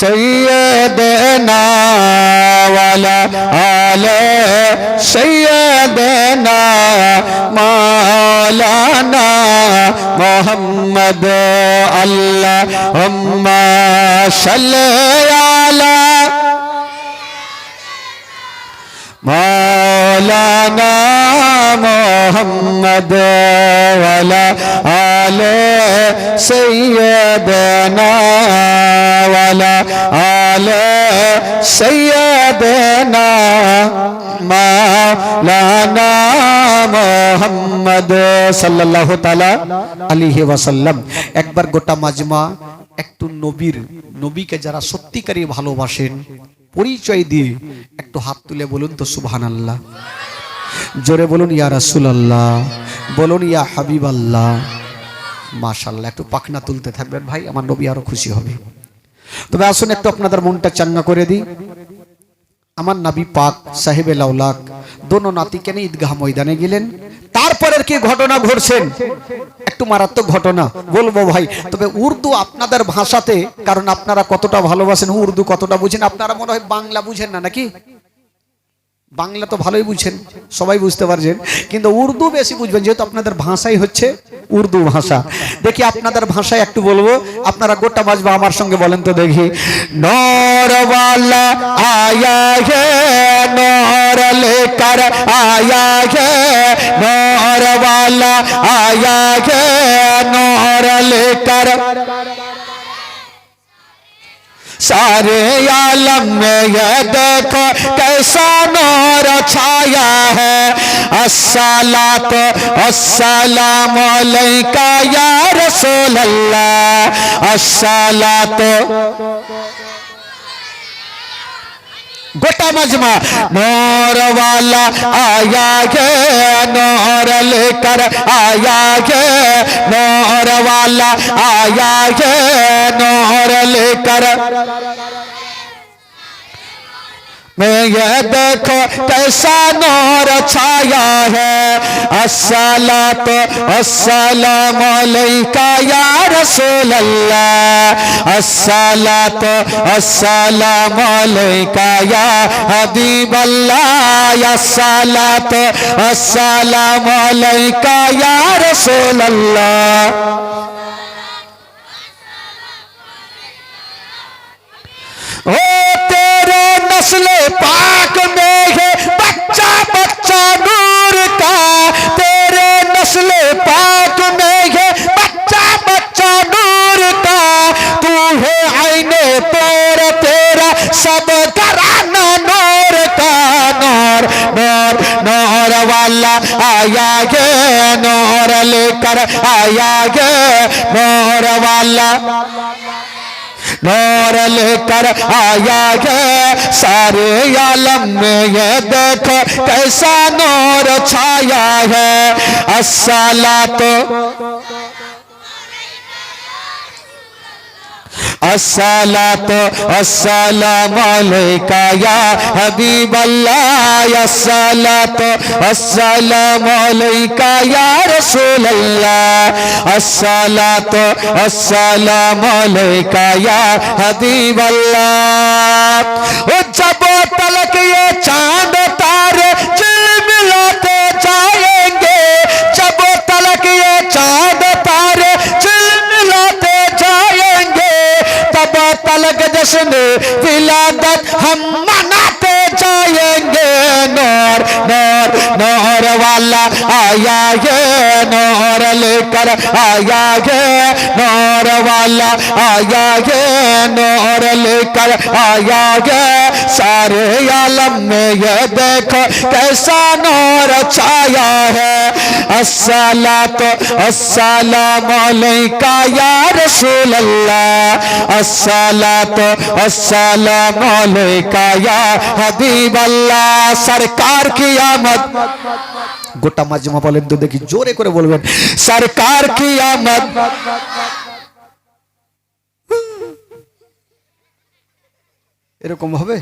سيدنا وعلى آل سيدنا مولانا محمد اللهم صل على مولانا محمد وعلى آل سيدنا وعلى آل سيدنا مولانا محمد সাল্লাল্লাহু তাআলা আলাইহি ওয়াসাল্লাম। একবার গোটা মাজমা একটু নবীকে যারা সত্যিকারই ভালোবাসেন পরিচয় দিয়ে একটু হাত তুলে বলুন তো সুবহানাল্লাহ। জোরে বলুন ইয়া রাসূলুল্লাহ, বলুন ইয়া হাবিবাল্লাহ। মাশাআল্লাহ, একটু পাখনা তুলতে থাকবেন ভাই, আমার নবী আরো খুশি হবে। তবে আসুন একটু আপনাদের মনটা চাঙ্গা করে দিই। আমার নবী পাক সাহেবে লাউলাক দোনো নাতিকে নিয়ে ঈদগাহ ময়দানে গেলেন। তারপরের কি ঘটনা ঘটছেন, একটু মারাত্মক ঘটনা বলবো ভাই। তবে উর্দু আপনাদের ভাষাতে, কারণ আপনারা কতটা ভালোবাসেন, উর্দু কতটা বুঝেন। আপনারা মনে হয় বাংলা বুঝেন না নাকি? বাংলা তো ভালোই বুঝেন, সবাই বুঝতে পারছেন, কিন্তু উর্দু বেশি বুঝবেন, যেহেতু আপনাদের ভাষাই হচ্ছে উর্দু ভাষা। দেখি আপনাদের ভাষায় একটু বলবো, আপনারা গোটা বাজবা আমার সঙ্গে বলেন তো দেখি। নরওয়ালা আয়া হে নর লেকার আয়া হে, নরওয়ালা আয়া হে নর লেকার सारे आलम में ये देखो कैसा नूर छाया है। अस्सलातो अस्सलामु अलैका या रसूल अल्लाह, अस्सलातो गोटा मजमा नूर वाला आया है, नूर लेकर आया है, नूर वाला आया है, नूर लेकर मैं ये देखो कैसा नूर छाया है। अस्सलातो अस्सलामु अलैका या रसूल अल्लाह, अस्सलातो अस्सलामु अलैका या हबीब अल्लाह, अस्सलातो अस्सलामु अलैका या रसूल अल्लाह। ओ तेरे नस्ल पाक में है बच्चा बच्चा नूर का, तेरे नस्ल पाक में है बच्चा बच्चा नूर का, तू है आईने तेरा तेरा सब घराना नूर का। नूर नूर नूर वाला आया है, नूर लेकर आया है, नूर वाला नूर लेकर आया है। सारे आलम में ये देखो कैसा नूर छाया है। अस्सलातो अस्सलातो अस्सलामु अलैका या हबीब अल्लाह, अस्सलातो अस्सलामु अलैका या रसूल अल्लाह, अस्सलातो अस्सलामु अलैका या हबीब अल्लाह। ओ जब तलक ये चांद तारे झिलमिलाते जाएंगे, जब तलक ये चांद तारे झिलमिलाते जाएंगे, तब तलक जश्न विलादत हम मनाते जाएंगे। आया ये नूर लेकर आया ये नूर वाला आया ये नूर लेकर आया ये सारे आलम में ये देखो कैसा नूर छाया है अस्सलातु अस्सलामु अलैका या रसूल अल्लाह अस्सलातु अस्सलामु अलैका या हबीब अल्लाह सरकार की आमद গোটা মাজমা বলেন তো দেখি জোরে করে বলবেন সরকার কি আমদ এরকম হবে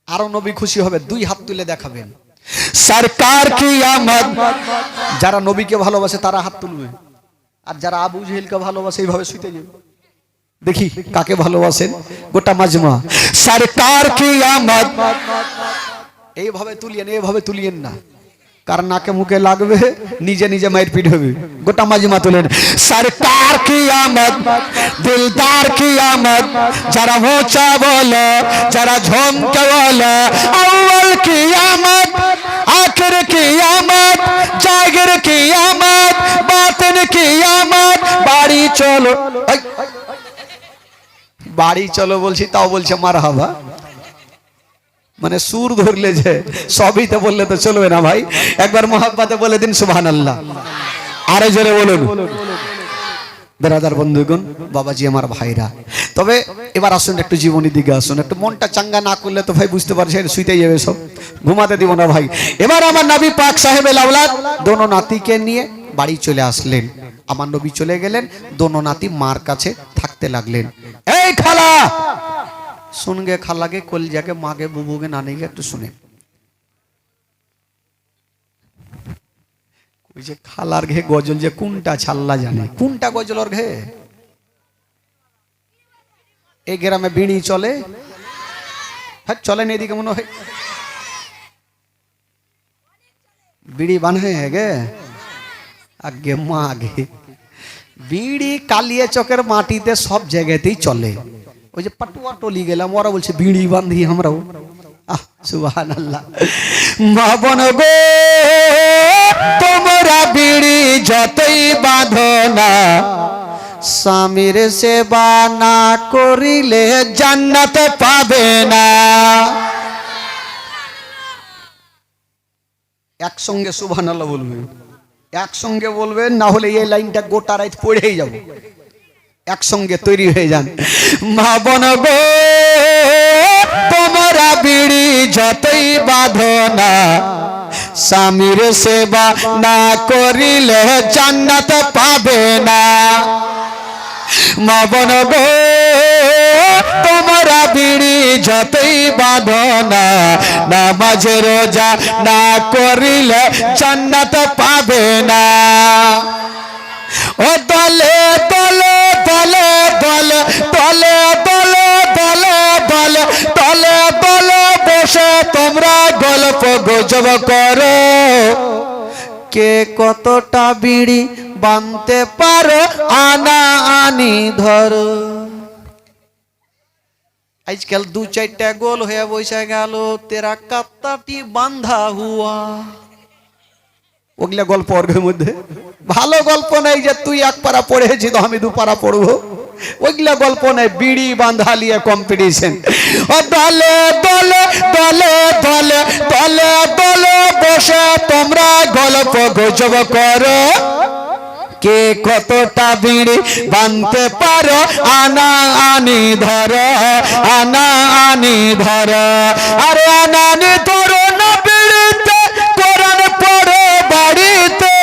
আরো নবী খুশি হবে দুই হাত তুলে দেখাবেন সরকার কি আমদ যারা নবীকে ভালোবাসে তারা হাত তুলবে আর যারা আবু জেহেলকে ভালোবাসে এইভাবে শুইতে যাবে দেখি কাকে ভালোবাসেন গোটা মাজমা সরকার কি আমদ এইভাবে তুলিয়েন না কারণ নাকে মুখে লাগবে নিজে নিজে মায়ের পিঠ হবে গোটা মাজমা তুলেন সরকার কি আমদ দিলদার কি আমদ যারা মোচা বলে যারা ঝমকে বলে আউয়াল কি আমদ আখির কি আমদ জাগির কি আমদ বাতিন কি আমদ বাড়ি চলো বলছি তাও বলছে মারহাবা মানে সুর ধরলে যে সবই তো বললে তো চলবে না ভাই একবার মোহাব্বতে বলে দিন সুবহানাল্লাহ আরে জোরে বলুন বেরাদার বন্ধুগণ বাবাজি আমার ভাইরা তবে এবার আসুন একটু জীবনের দিকে আসুন একটু মনটা চাঙ্গা না করলে তো ভাই বুঝতে পারছেন শুইতে যাবে সব ঘুমাতে দিব না ভাই এবার আমার নবী পাক সাহেবের আওলাদ দোনো নাতিকে নিয়ে বাড়ি চলে আসলেন আমার নবী চলে গেলেন দোনো নাতি মার কাছে থাকতে লাগলেন এই খালা सुन गे खाला के कोल जाके माँ के बुबू के नानी के तो सुने कोई जे खालार घे गजल जे कुंटा छाल्ला जाने कुंटा गजल और घे एक गेरा में बीड़ी चले है चले नहीं दिखे मनो है बीड़ी बने है गे आगे माँ आगे बीड़ी कालिए चौकर माटी ते सब जगह ते चले ওই যে পাটুয়া টলি গেলাম ওরা বলছে বিড়ি বাঁধি আমরাও সুবহানাল্লাহ মা বোন গো তোমরা বিড়ি যতই বাঁধো না স্বামীর সেবা না করিলে জান্নাত পাবে না একসঙ্গে সুবহানাল্লাহ বলবেন একসঙ্গে বলবেন না হলে এই লাইনটা গোটা রাত পড়েই যাবে একসঙ্গে তৈরি হয়ে যান মা বোন গো তোমরা বিড়ি যতই বাঁধো না স্বামীর সেবা না করিলে জান্নাত পাবে না মা বোন গো তোমরা বিড়ি যতই বাঁধো না নামাজ রোজা না করিলে জান্নাত পাবে না ও দলে দলে দলে দলে দলে দলে দলে দলে দলে দলে বসে তোমরা গল্প গুজব করো কে কতটা বিড়ি বাঁধতে পারো আনা আনি ধরো আজকাল দু চারটা গোল হয়ে বসে গেল তেরা কাত্তাটি বাঁধা হুয়া ওগুলা গল্প অর্ঘের মধ্যে ভালো গল্প নাই যে তুই এক পারা পড়েছি তো আমি দু পারা পড়বো ওইগুলা গল্প নাই বিড়ি বাঁধা লিয়ে কম্পিটিশন ও দলে দলে দলে দলে দলে দলে বসে তোমরা গল্প গুজব করো কে কতটা বিড়ি বাঁধতে পারো আনা আনি ধরো আনা আনি ধরো আরে আনা আনি ধরো না বিড়িতে কোরআন পড়ো বাড়িতে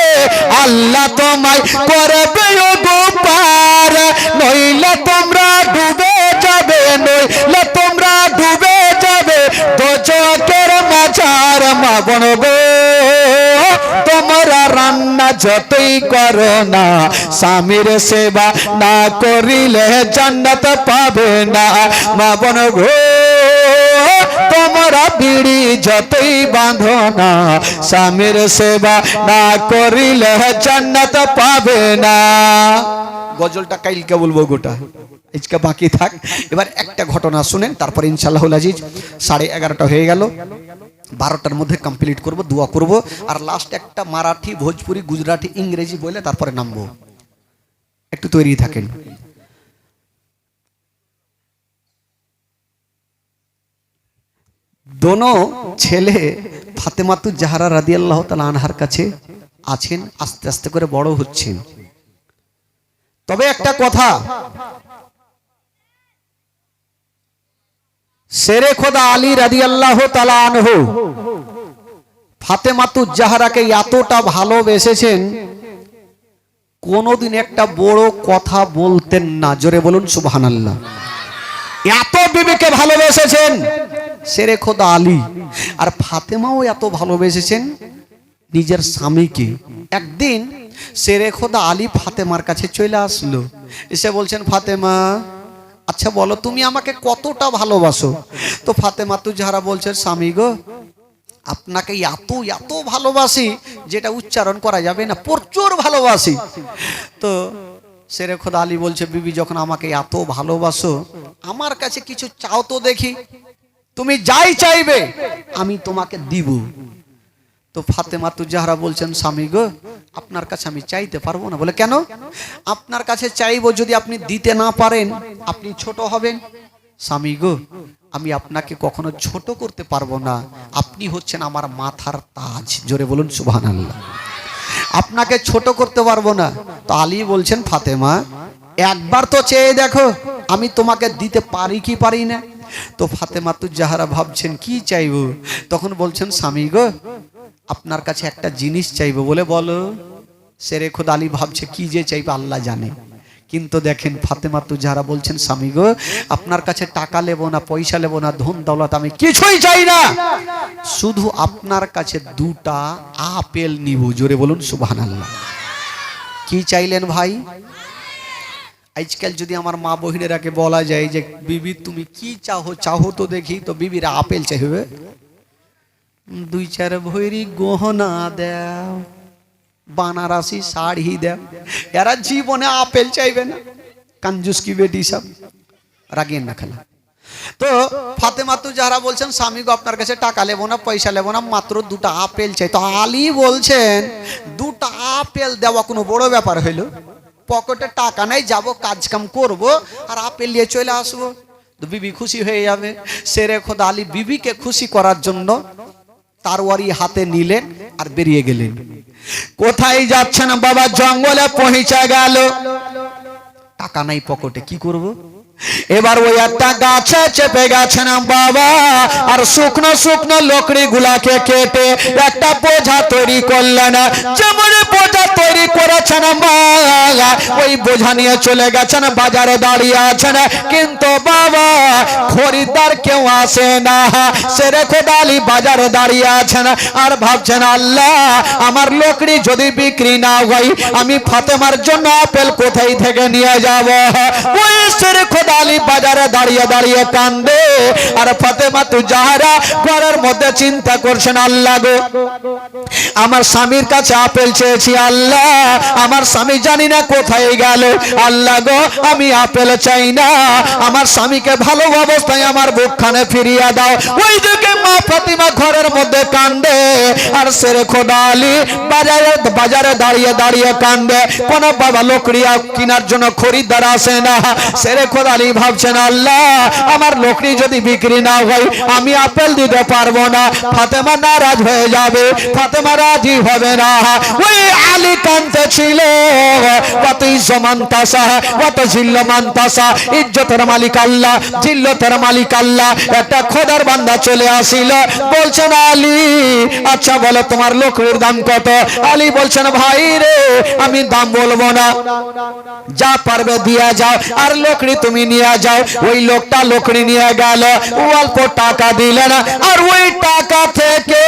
আল্লাহ তোমায় করবে গোপার নইলে তোমরা ডুবে যাবে নইলে তোমরা ডুবে যাবে দোজখের মাঝার মা বোন গো তোমরা রান্না যতই করো না স্বামীর সেবা না করিলে জান্নাত পাবে না মা বোন গো তোমরা বিড়ি যতই বাঁধো না স্বামীর সেবা না করিলে জান্নাত পাবে না গজলটা কাইলকে বলবো গোটা আজকে বাকি থাক এবার একটা ঘটনা শুনেন তারপর ইনশাআল্লাহুল আজিজ 11:30 হয়ে গেল 12টার মধ্যে কমপ্লিট করব, দোয়া করব, আর লাস্ট একটা মারাঠি, ভোজপুরি, গুজরাটি, ইংরেজি বলে তারপরে নামবো। একটু তৈরি থাকেন। দোনো ছেলে ফাতেমাতুজ জাহরা রাদিয়াল্লাহু তাআলা আনহার কাছে আছেন, আস্তে আস্তে করে বড় হচ্ছেন। তবে একটা কথা, শেরে খোদা আলী রাদিয়াল্লাহু তাআলা আনহু ফাতেমাতুজ জাহরাকে এতটা ভালোবেসেছেন, কোনদিন একটা বড় কথা বলতেন না। জোরে বলুন সুবহানাল্লাহ। এত বিবিকে ভালোবেসেছেন শেরে খোদা আলী, আর ফাতেমাও এত ভালোবেসেছেন নিজের স্বামীকে। একদিন শেরে খোদা আলী ফাতেমার কাছে চলে আসলো, এসে বলছেন, ফাতেমা আচ্ছা বলো তুমি আমাকে কতটা ভালোবাসো? তো ফাতেমাতুজ জাহরা বলছেন, স্বামী গো আপনাকে এত এত ভালোবাসি যেটা উচ্চারণ করা যাবে না, প্রচুর ভালোবাসি। তো শেরে খোদা আলী বলছে, বিবি যখন আমাকে এত ভালোবাসো আমার কাছে কিছু চাও তো দেখি, তুমি যাই চাইবে আমি তোমাকে দিব। তো ফাতেমাতুজ জাহরা বলছেন, স্বামী গো আপনার কাছে আমি চাইতে পারবো না। বলে কেন? আপনার কাছে চাইবো, যদি আপনি দিতে না পারেন আপনি ছোট হবেন। স্বামী গো আমি আপনাকে কখনো ছোট করতে পারবো না, আপনি হচ্ছেন আমার মাথার তাজ। জোরে বলুন সুবহানাল্লাহ। আপনাকে ছোট করতে পারবো না। তো আলী বলছেন, ফাতেমা একবার তো চেয়ে দেখো আমি তোমাকে দিতে পারি কি পারি না। তো ফাতেমাতুজ জাহরা ভাবছেন কি চাইবো, তখন বলছেন, স্বামী গো আপনার কাছে একটা জিনিস চাইবো। বলে বলো। শেরে খোদা আলী ভাবছে কি যে চাইবে আল্লাহ জানে, কিন্তু দেখেন ফাতেমাতুজ জাহরা বলছেন, স্বামী গো আপনার কাছে টাকা নেবো না, পয়সা নেবো না, ধন দৌলত আমি কিছুই চাই না, শুধু আপনার কাছে 2টা আপেল নিব। জোরে বলুন সুবহানাল্লাহ। কি চাইলেন ভাই? আজকাল যদি আমার মা বহিনেরাকে বলা যায় যে বিবি তুমি কি চাও, চাও তো দেখি, তো বিবিরা আপেল চাইবে, 2-4 ভরি গহনা দাও, বানারসি শাড়ি দাও, এরা জীবনে আপেল চাইবে না। कंजूस की बेटी सब রাগিয়েন না খেলা। তো ফাতেমাতুজ জাহরা বলছেন, স্বামী গো আপনার কাছে টাকা নেবো না, পয়সা নেবো না, মাত্র 2টা আপেল চাই। তো আলী বলছেন, 2টা আপেল দেওয়া কোনো বড় ব্যাপার হইল? পকেটে টাকা নাই, যাব কাজ কাম করবো আর আপেল নিয়ে চলে আসবো, তো বিবি খুশি হয়ে যাবে। শেরে খোদা আলী বিবিকে খুশি করার জন্য তারওয়ারি হাতে নিলেন আর বেরিয়ে গেলেন। কোথায় যাচ্ছেন বাবা? জঙ্গলে পৌঁছে গেল। টাকা নাই পকেটে, কি করব? এবার ওই একটা গাছে চেপে গেছেন বাবা, আর শুকনো শুকনো লকড়ি গুলাকে কেটে একটা বোঝা তৈরি করলেন। যেমন বোঝা তৈরি করেছেন বাবা, ওই বোঝা নিয়ে চলে গেছেন, বাজারে দাঁড়িয়ে আছেন, কিন্তু বাবা খরিদ্দার কেউ আসে না। শেরে খোদা আলী বাজারে দাঁড়িয়ে আছেন আর ভাবছেন, আল্লাহ আমার লকড়ি যদি বিক্রি না হয় আমি ফাতেমার জন্য আপেল কোথায় থেকে নিয়ে যাব? ওই শেরে খোদা আলী বাজারে দাঁড়িয়ে দাঁড়িয়ে কান্দে, আর ফাতেমাতুজ জাহরা ঘরের মধ্যে চিন্তা করছেন, আল্লাহ গো আমার স্বামীর কাছে আপেল চেয়েছি, আল্লাহ আমার স্বামী জানি না কোথায় গেল, আল্লাহ গো আমি আপেল চাই না, আমার স্বামীকে ভালো অবস্থায় আমার বুকখানে ফিরিয়ে দাও। ওইদিকে মা ফাতিমা ঘরের মধ্যে কান্দে, আর শেরে খোদা আলী বাজারে দাঁড়িয়ে দাঁড়িয়ে কান্দে। কোন বাবা লকড়ি কেনার জন্য খরিদ্দার আসে না। শেরে খোদা আলী ভাবছেন, আল্লাহ আমার লকড়ি যদি বিক্রি না হয় আমি আপেল দিতে পারবো না, ফাতেমা নারাজ হয়ে যাবে, ফাতেমা রাজি হবে না। ওই আলী কান্দতে ছিল, কত ইজ্জমান্তাসা কত জিল্লমান্তাসা, ইজ্জতের মালিক আল্লাহ, জিল্লতের মালিক আল্লাহ। একটা খোদার বান্দা চলে আসিল, বলছেন, আলী আচ্ছা বলো তোমার লকড়ির দাম কত? আলী বলছেন, ভাই রে আমি দাম বলবো না, যা পারবে দিয়ে যাও, আর লকড়ি তুমি নিয়ে যাও। ওই লোকটা লকড়ি নিয়ে গেল, অল্প টাকা দিলেন, আর ওই টাকা থেকে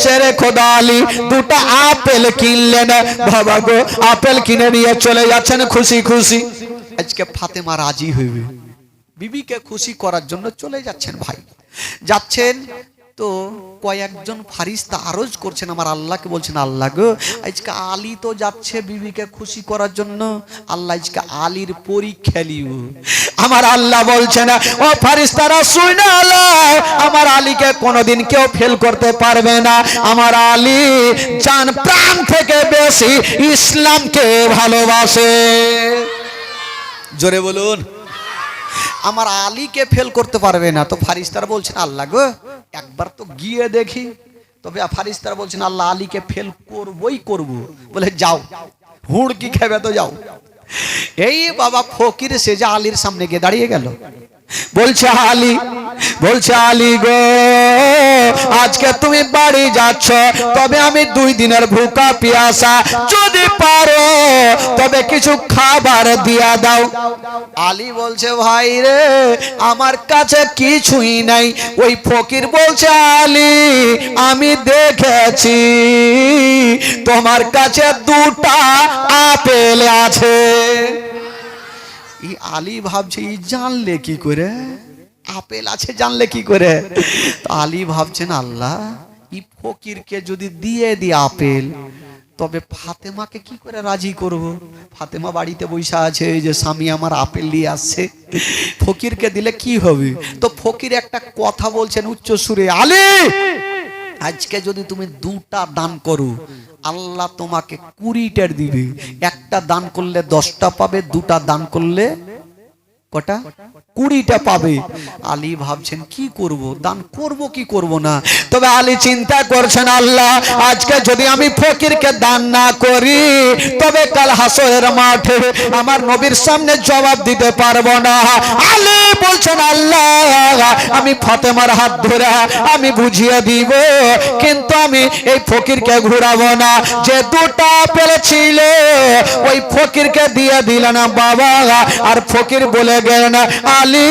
শেরে খোদা আলী 2টা আপেল কিনলেন। বাবা গো আপেল কিনে নিয়ে চলে যাচ্ছেন খুশি খুশি। আজকে ফাতেমা রাজি হইবে, বিবিকে খুশি করার জন্য চলে যাচ্ছেন। ভাই যাচ্ছেন তো কয়েকজন ফারিস্তা আরজ করছেন আমার আল্লাহকে, বলছেন আল্লাহ গো, আজকে আলী তো যাচ্ছে বিবিকে খুশি করার জন্য, আল্লাহ আজকে আলীর পরীক্ষা লিও। আমার আল্লাহ বলছেন ও ফারিস্তারা শুনে আল্লাহ, আমার আলীকে কোনোদিন কেউ ফেল করতে পারবে না। আমার আলী জান প্রাণ থেকে বেশি ইসলামকে ভালোবাসে। জোরে বলুন। আমার আলীকে ফেল করতে পারবে না। তো ফারিস্তারা বলছেন আল্লাহ গো, একবার তো গিয়ে দেখি। তবে ফারিস্তারা বলছেন আল্লাহ আলীকে ফেল করবই করব। বলে যাও, হুড়কি খাবে তো যাও। এই বাবা ফকির সেজে আলীর সামনে গিয়ে দাঁড়িয়ে গেল। বলছে আলী গো, আজকে তুমি বাড়ি যাচ্ছ, তবে আমি 2 দিনের ভুকা পিয়াসা, যদি পারো তবে কিছু খাবার দিয়া দাও। আলী বলছে ভাই রে, আমার কাছে কিছুই নাই। ওই ফকির বলছে আলী, আমি দেখেছি তোমার কাছে 2টা আপেল আছে। আলী ভাবছে জানলে কি করে, আপেল আছে জানলে কি করে? আলী ভাবছেন আল্লাহ, এই ফকিরকে যদি দিয়ে দিই আপেল, তবে ফাতেমাকে কি করে রাজি করব? ফাতেমা বাড়িতে বসে আছে, এই যে স্বামী আমার আপেল নিয়ে আসছে, ফকিরকে দিলে কি হবে? তো ফকির একটা কথা বলছেন উচ্চ সুরে, আলী আজকে যদি তুমি 2টা দান করো, আল্লাহ তোমাকে 20টা দিবে। একটা দান করলে 10টা পাবে, 2টা দান করলে কটা? 20টা পাবে। আলী ভাবছেন কি করব, দান করব কি করব না। তবে আলী চিন্তা করছেন আল্লাহ, আজকে যদি আমি ফকিরকে দান না করি, তবে কাল হাসরের মাঠে আমার নবীর সামনে জবাব দিতে পারবো না। আলী বলছেন আল্লাহ, আমি ফাতেমার হাত ধরে আমি বুঝিয়ে দিব, কিন্তু আমি এই ফকিরকে ঘুরাবো না। যে 2টা আপেল ছিল ওই ফকিরকে দিয়ে দিলেন বাবা। আর ফকির বলে গেলেন আলী,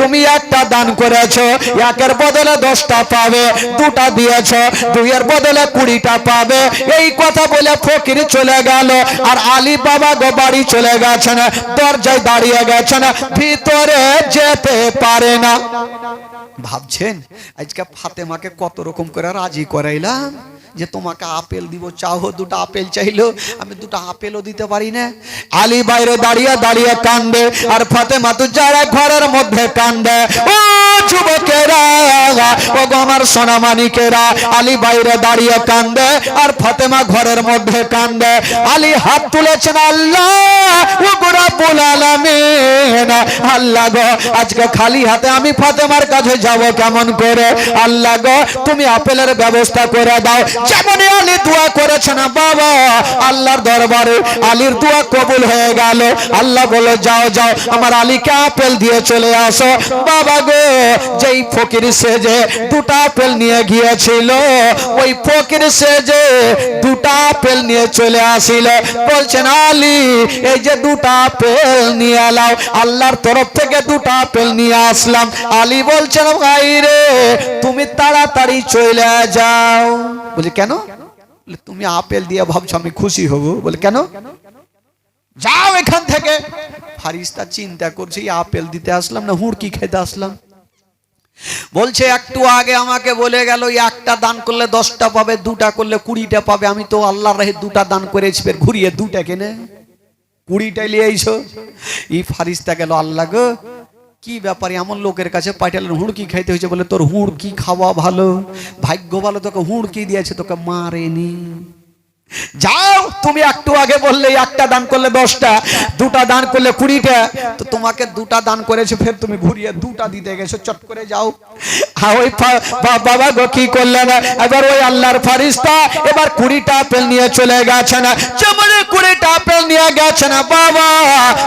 তুমি একটা দান করেছো, একের বদলে 10টা পাবে, 2টা দিয়েছ, 2-এর বদলে 20টা পাবে। এই কথা বলে ফকির চলে গেল। আর আলী বাবা গো বাড়ি চলে গেছেন, দরজায় দাঁড়িয়ে গেছেন, ভিতরে যেতে পারে না। ভাবছেন আজকে ফাতেমাকে কত রকম করে রাজি করাইলাম, যে তোমাকে আপেল দিব, চাও 2টা আপেল চাইলো, আমি 2টা আপেলও দিতে পারি না। আলী বাইরে দাঁড়িয়ে দাঁড়িয়ে কান্দে, আর ফাতেমা তো যারা ঘরের মধ্যে কান্দে। ও যুবকেরা, ও আমার সোনামানিকেরা, আলী বাইরে দাঁড়িয়ে কান্দে, আর ফাতেমা ঘরের মধ্যে কান্দে। আলী হাত তুলেছেন, আল্লাহ ও রব্বুল আলামিন, আল্লাহ গো, আজকে খালি হাতে আমি ফাতেমার কাছে যাব কেমন করে? আল্লাহ গো, তুমি আপেলের ব্যবস্থা করে দাও। যেমন আলী দোয়া করেছেন বাবা, আল্লাহর দরবারে আলীর দোয়া কবুল হয়ে গেল। আল্লাহ বলে যাও যাও, আমার আলীকে আপেল দিয়ে চলে আসো। বাবা গো, যেই ফকির সেজে 2টা আপেল নিয়ে গিয়েছিল, ওই ফকির সেজে 2টা আপেল নিয়ে চলে আসিল। বলছেন আলী, এই যে 2টা আপেল নিয়ে এলাও, আল্লাহর তরফ থেকে 2টা আপেল নিয়ে আসলাম। আলী বলছেন ভাই রে, তুমি তাড়াতাড়ি চলে যাও। বলে কেন? তুমি আপেল দিয়ে ভাবছো আমি খুশি হব? বলে কেন? যাও এখান থেকে। ফারিস্তা চিন্তা করছে, আপেল দিতে আসলাম না হুড়কি খেতে আসলাম। বলছে একটু আগে আমাকে বলে গেল একটা দান করলে 10টা পাবে, 2টা করলে 20টা পাবে। আমি তো আল্লাহর রাহে 2টা দান করেছি, ফের ঘুরিয়ে 2টা কেনে 20টাই নিয়ে আইছো। এই ফারিস্তা গেল, আল্লাহ গো, কি ব্যাপারে এমন লোকের কাছে পাঠালেন, হুড়কি খাইতে হয়েছে? বলে তোর হুড়কি খাওয়া ভালো, ভাগ্য ভালো, তোকে হুড়কি দিয়েছে, তোকে মারেনি। যাও, তুমি একটু আগে বললে একটা দান করলে 10টা, 2টা দান করলে 20টা, তো তোমাকে 2টা দান করেছে, ফের তুমি ঘুরিয়ে 2টা দিতে গেছো, চট করে যাও। ওই বাবা গো কি করলেন, এবার ওই আল্লাহর ফারিস্তা এবার 20টা আপেল নিয়ে চলে গেছেন। যেমন 20টা আপেল নিয়ে গেছেন বাবা,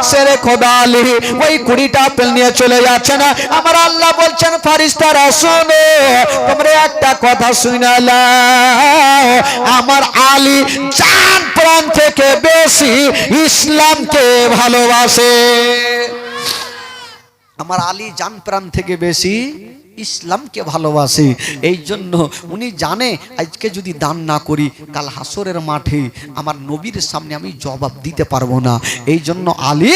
সেরে খোদা আলী ওই 20টা আপেল নিয়ে চলে যাচ্ছেন। আমার আল্লাহ বলছেন ফারিস্তারা শোনো, তোমরা একটা কথা শুনালা, আমার আলী জান প্রাণ থেকে বেশি ইসলামকে ভালোবাসে। আমার আলী জান প্রাণ থেকে বেশি ইসলামকে ভালোবাসে। এই জন্য উনি জানে আজকে যদি দান না করি কাল হাসরের মাঠে আমার নবীর সামনে আমি জবাব দিতে পারবো না। এই জন্য আলী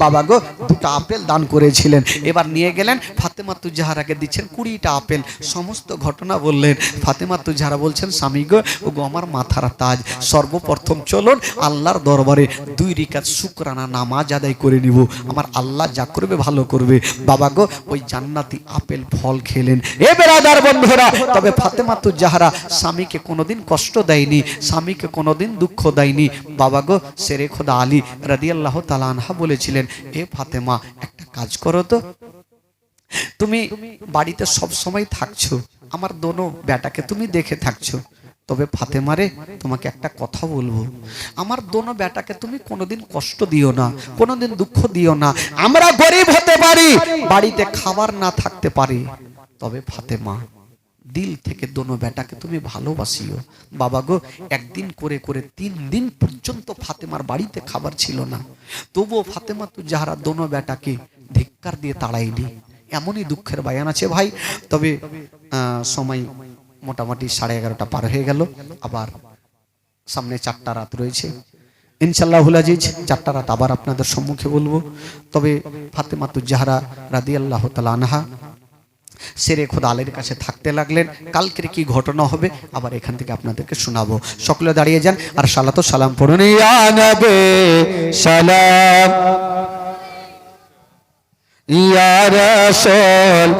বাবা গো 2টা আপেল দান করেছিলেন। এবার নিয়ে গেলেন ফাতেমাতুজ জাহরাকে দিচ্ছেন 20টা আপেল। সমস্ত ঘটনা বললেন। ফাতেমাতুজ জাহরা বলছেন স্বামী গো, ওগো আমার মাথার তাজ, সর্বপ্রথম চলুন আল্লাহর দরবারে 2 রাকাত শুকরানা নামাজ আদায় করে নিব, আমার আল্লাহ যা করবে ভালো করবে। বাবা গো ওই জান্নাতি আপেল ফল খেলেন। এ বেরাদার বন্ধুরা, তবে ফাতেমাতুজ জাহরা স্বামীকে কোনোদিন কষ্ট দেয়নি, স্বামীকে কোনোদিন দুঃখ দেয়নি। বাবা গো শেরে খোদা আলী রাদিয়াল্লাহু তাআলা আনহা বলেছিলেন, এ ফাতেমা একটা কাজ করো তো, তুমি বাড়িতে সব সময় থাকছো, আমার দোনো বেটাকে তুমি দেখে থাকছো, তবে ফাতেমারে তোমাকে একটা কথা বলবো, আমার দোনো বেটাকে তুমি কোনোদিন কষ্ট দিও না, কোনোদিন দুঃখ দিও না। আমরা গরিব হতে পারি, বাড়িতে খাবার না থাকতে পারি, তবে ফাতেমা দিল থেকে দোনো বেটাকে তুমি ভালোবাসিও। বাবা গো একদিন করে করে 3 দিন পর্যন্ত ফাতেমার বাড়িতে খাবার ছিল না, তবুও ফাতেমাতুজ জাহরা দোনো বেটাকে ধিক্কার দিয়ে তাড়ায়নি। এমনই দুঃখের বায়ান আছে ভাই। তবে সময় মোটামুটি 11:30 পার হয়ে গেল, আবার সামনে 4টা রাত রয়েছে ইনশাআল্লাহুল আজিজ। 4টা রাত আবার আপনাদের সম্মুখে বলবো। তবে ফাতেমাতুজ জাহরা রাদিয়াল্লাহু তাআলা আনহা শেরে খোদা আলীর কাছে থাকতে লাগলেন। কালকের কি ঘটনা হবে আবার এখান থেকে আপনাদেরকে শোনাবো। সকলে দাঁড়িয়ে যান আর সালাতু সালাম পড়ুন। ইয়া নবী সালাম, ইয়া রাসূল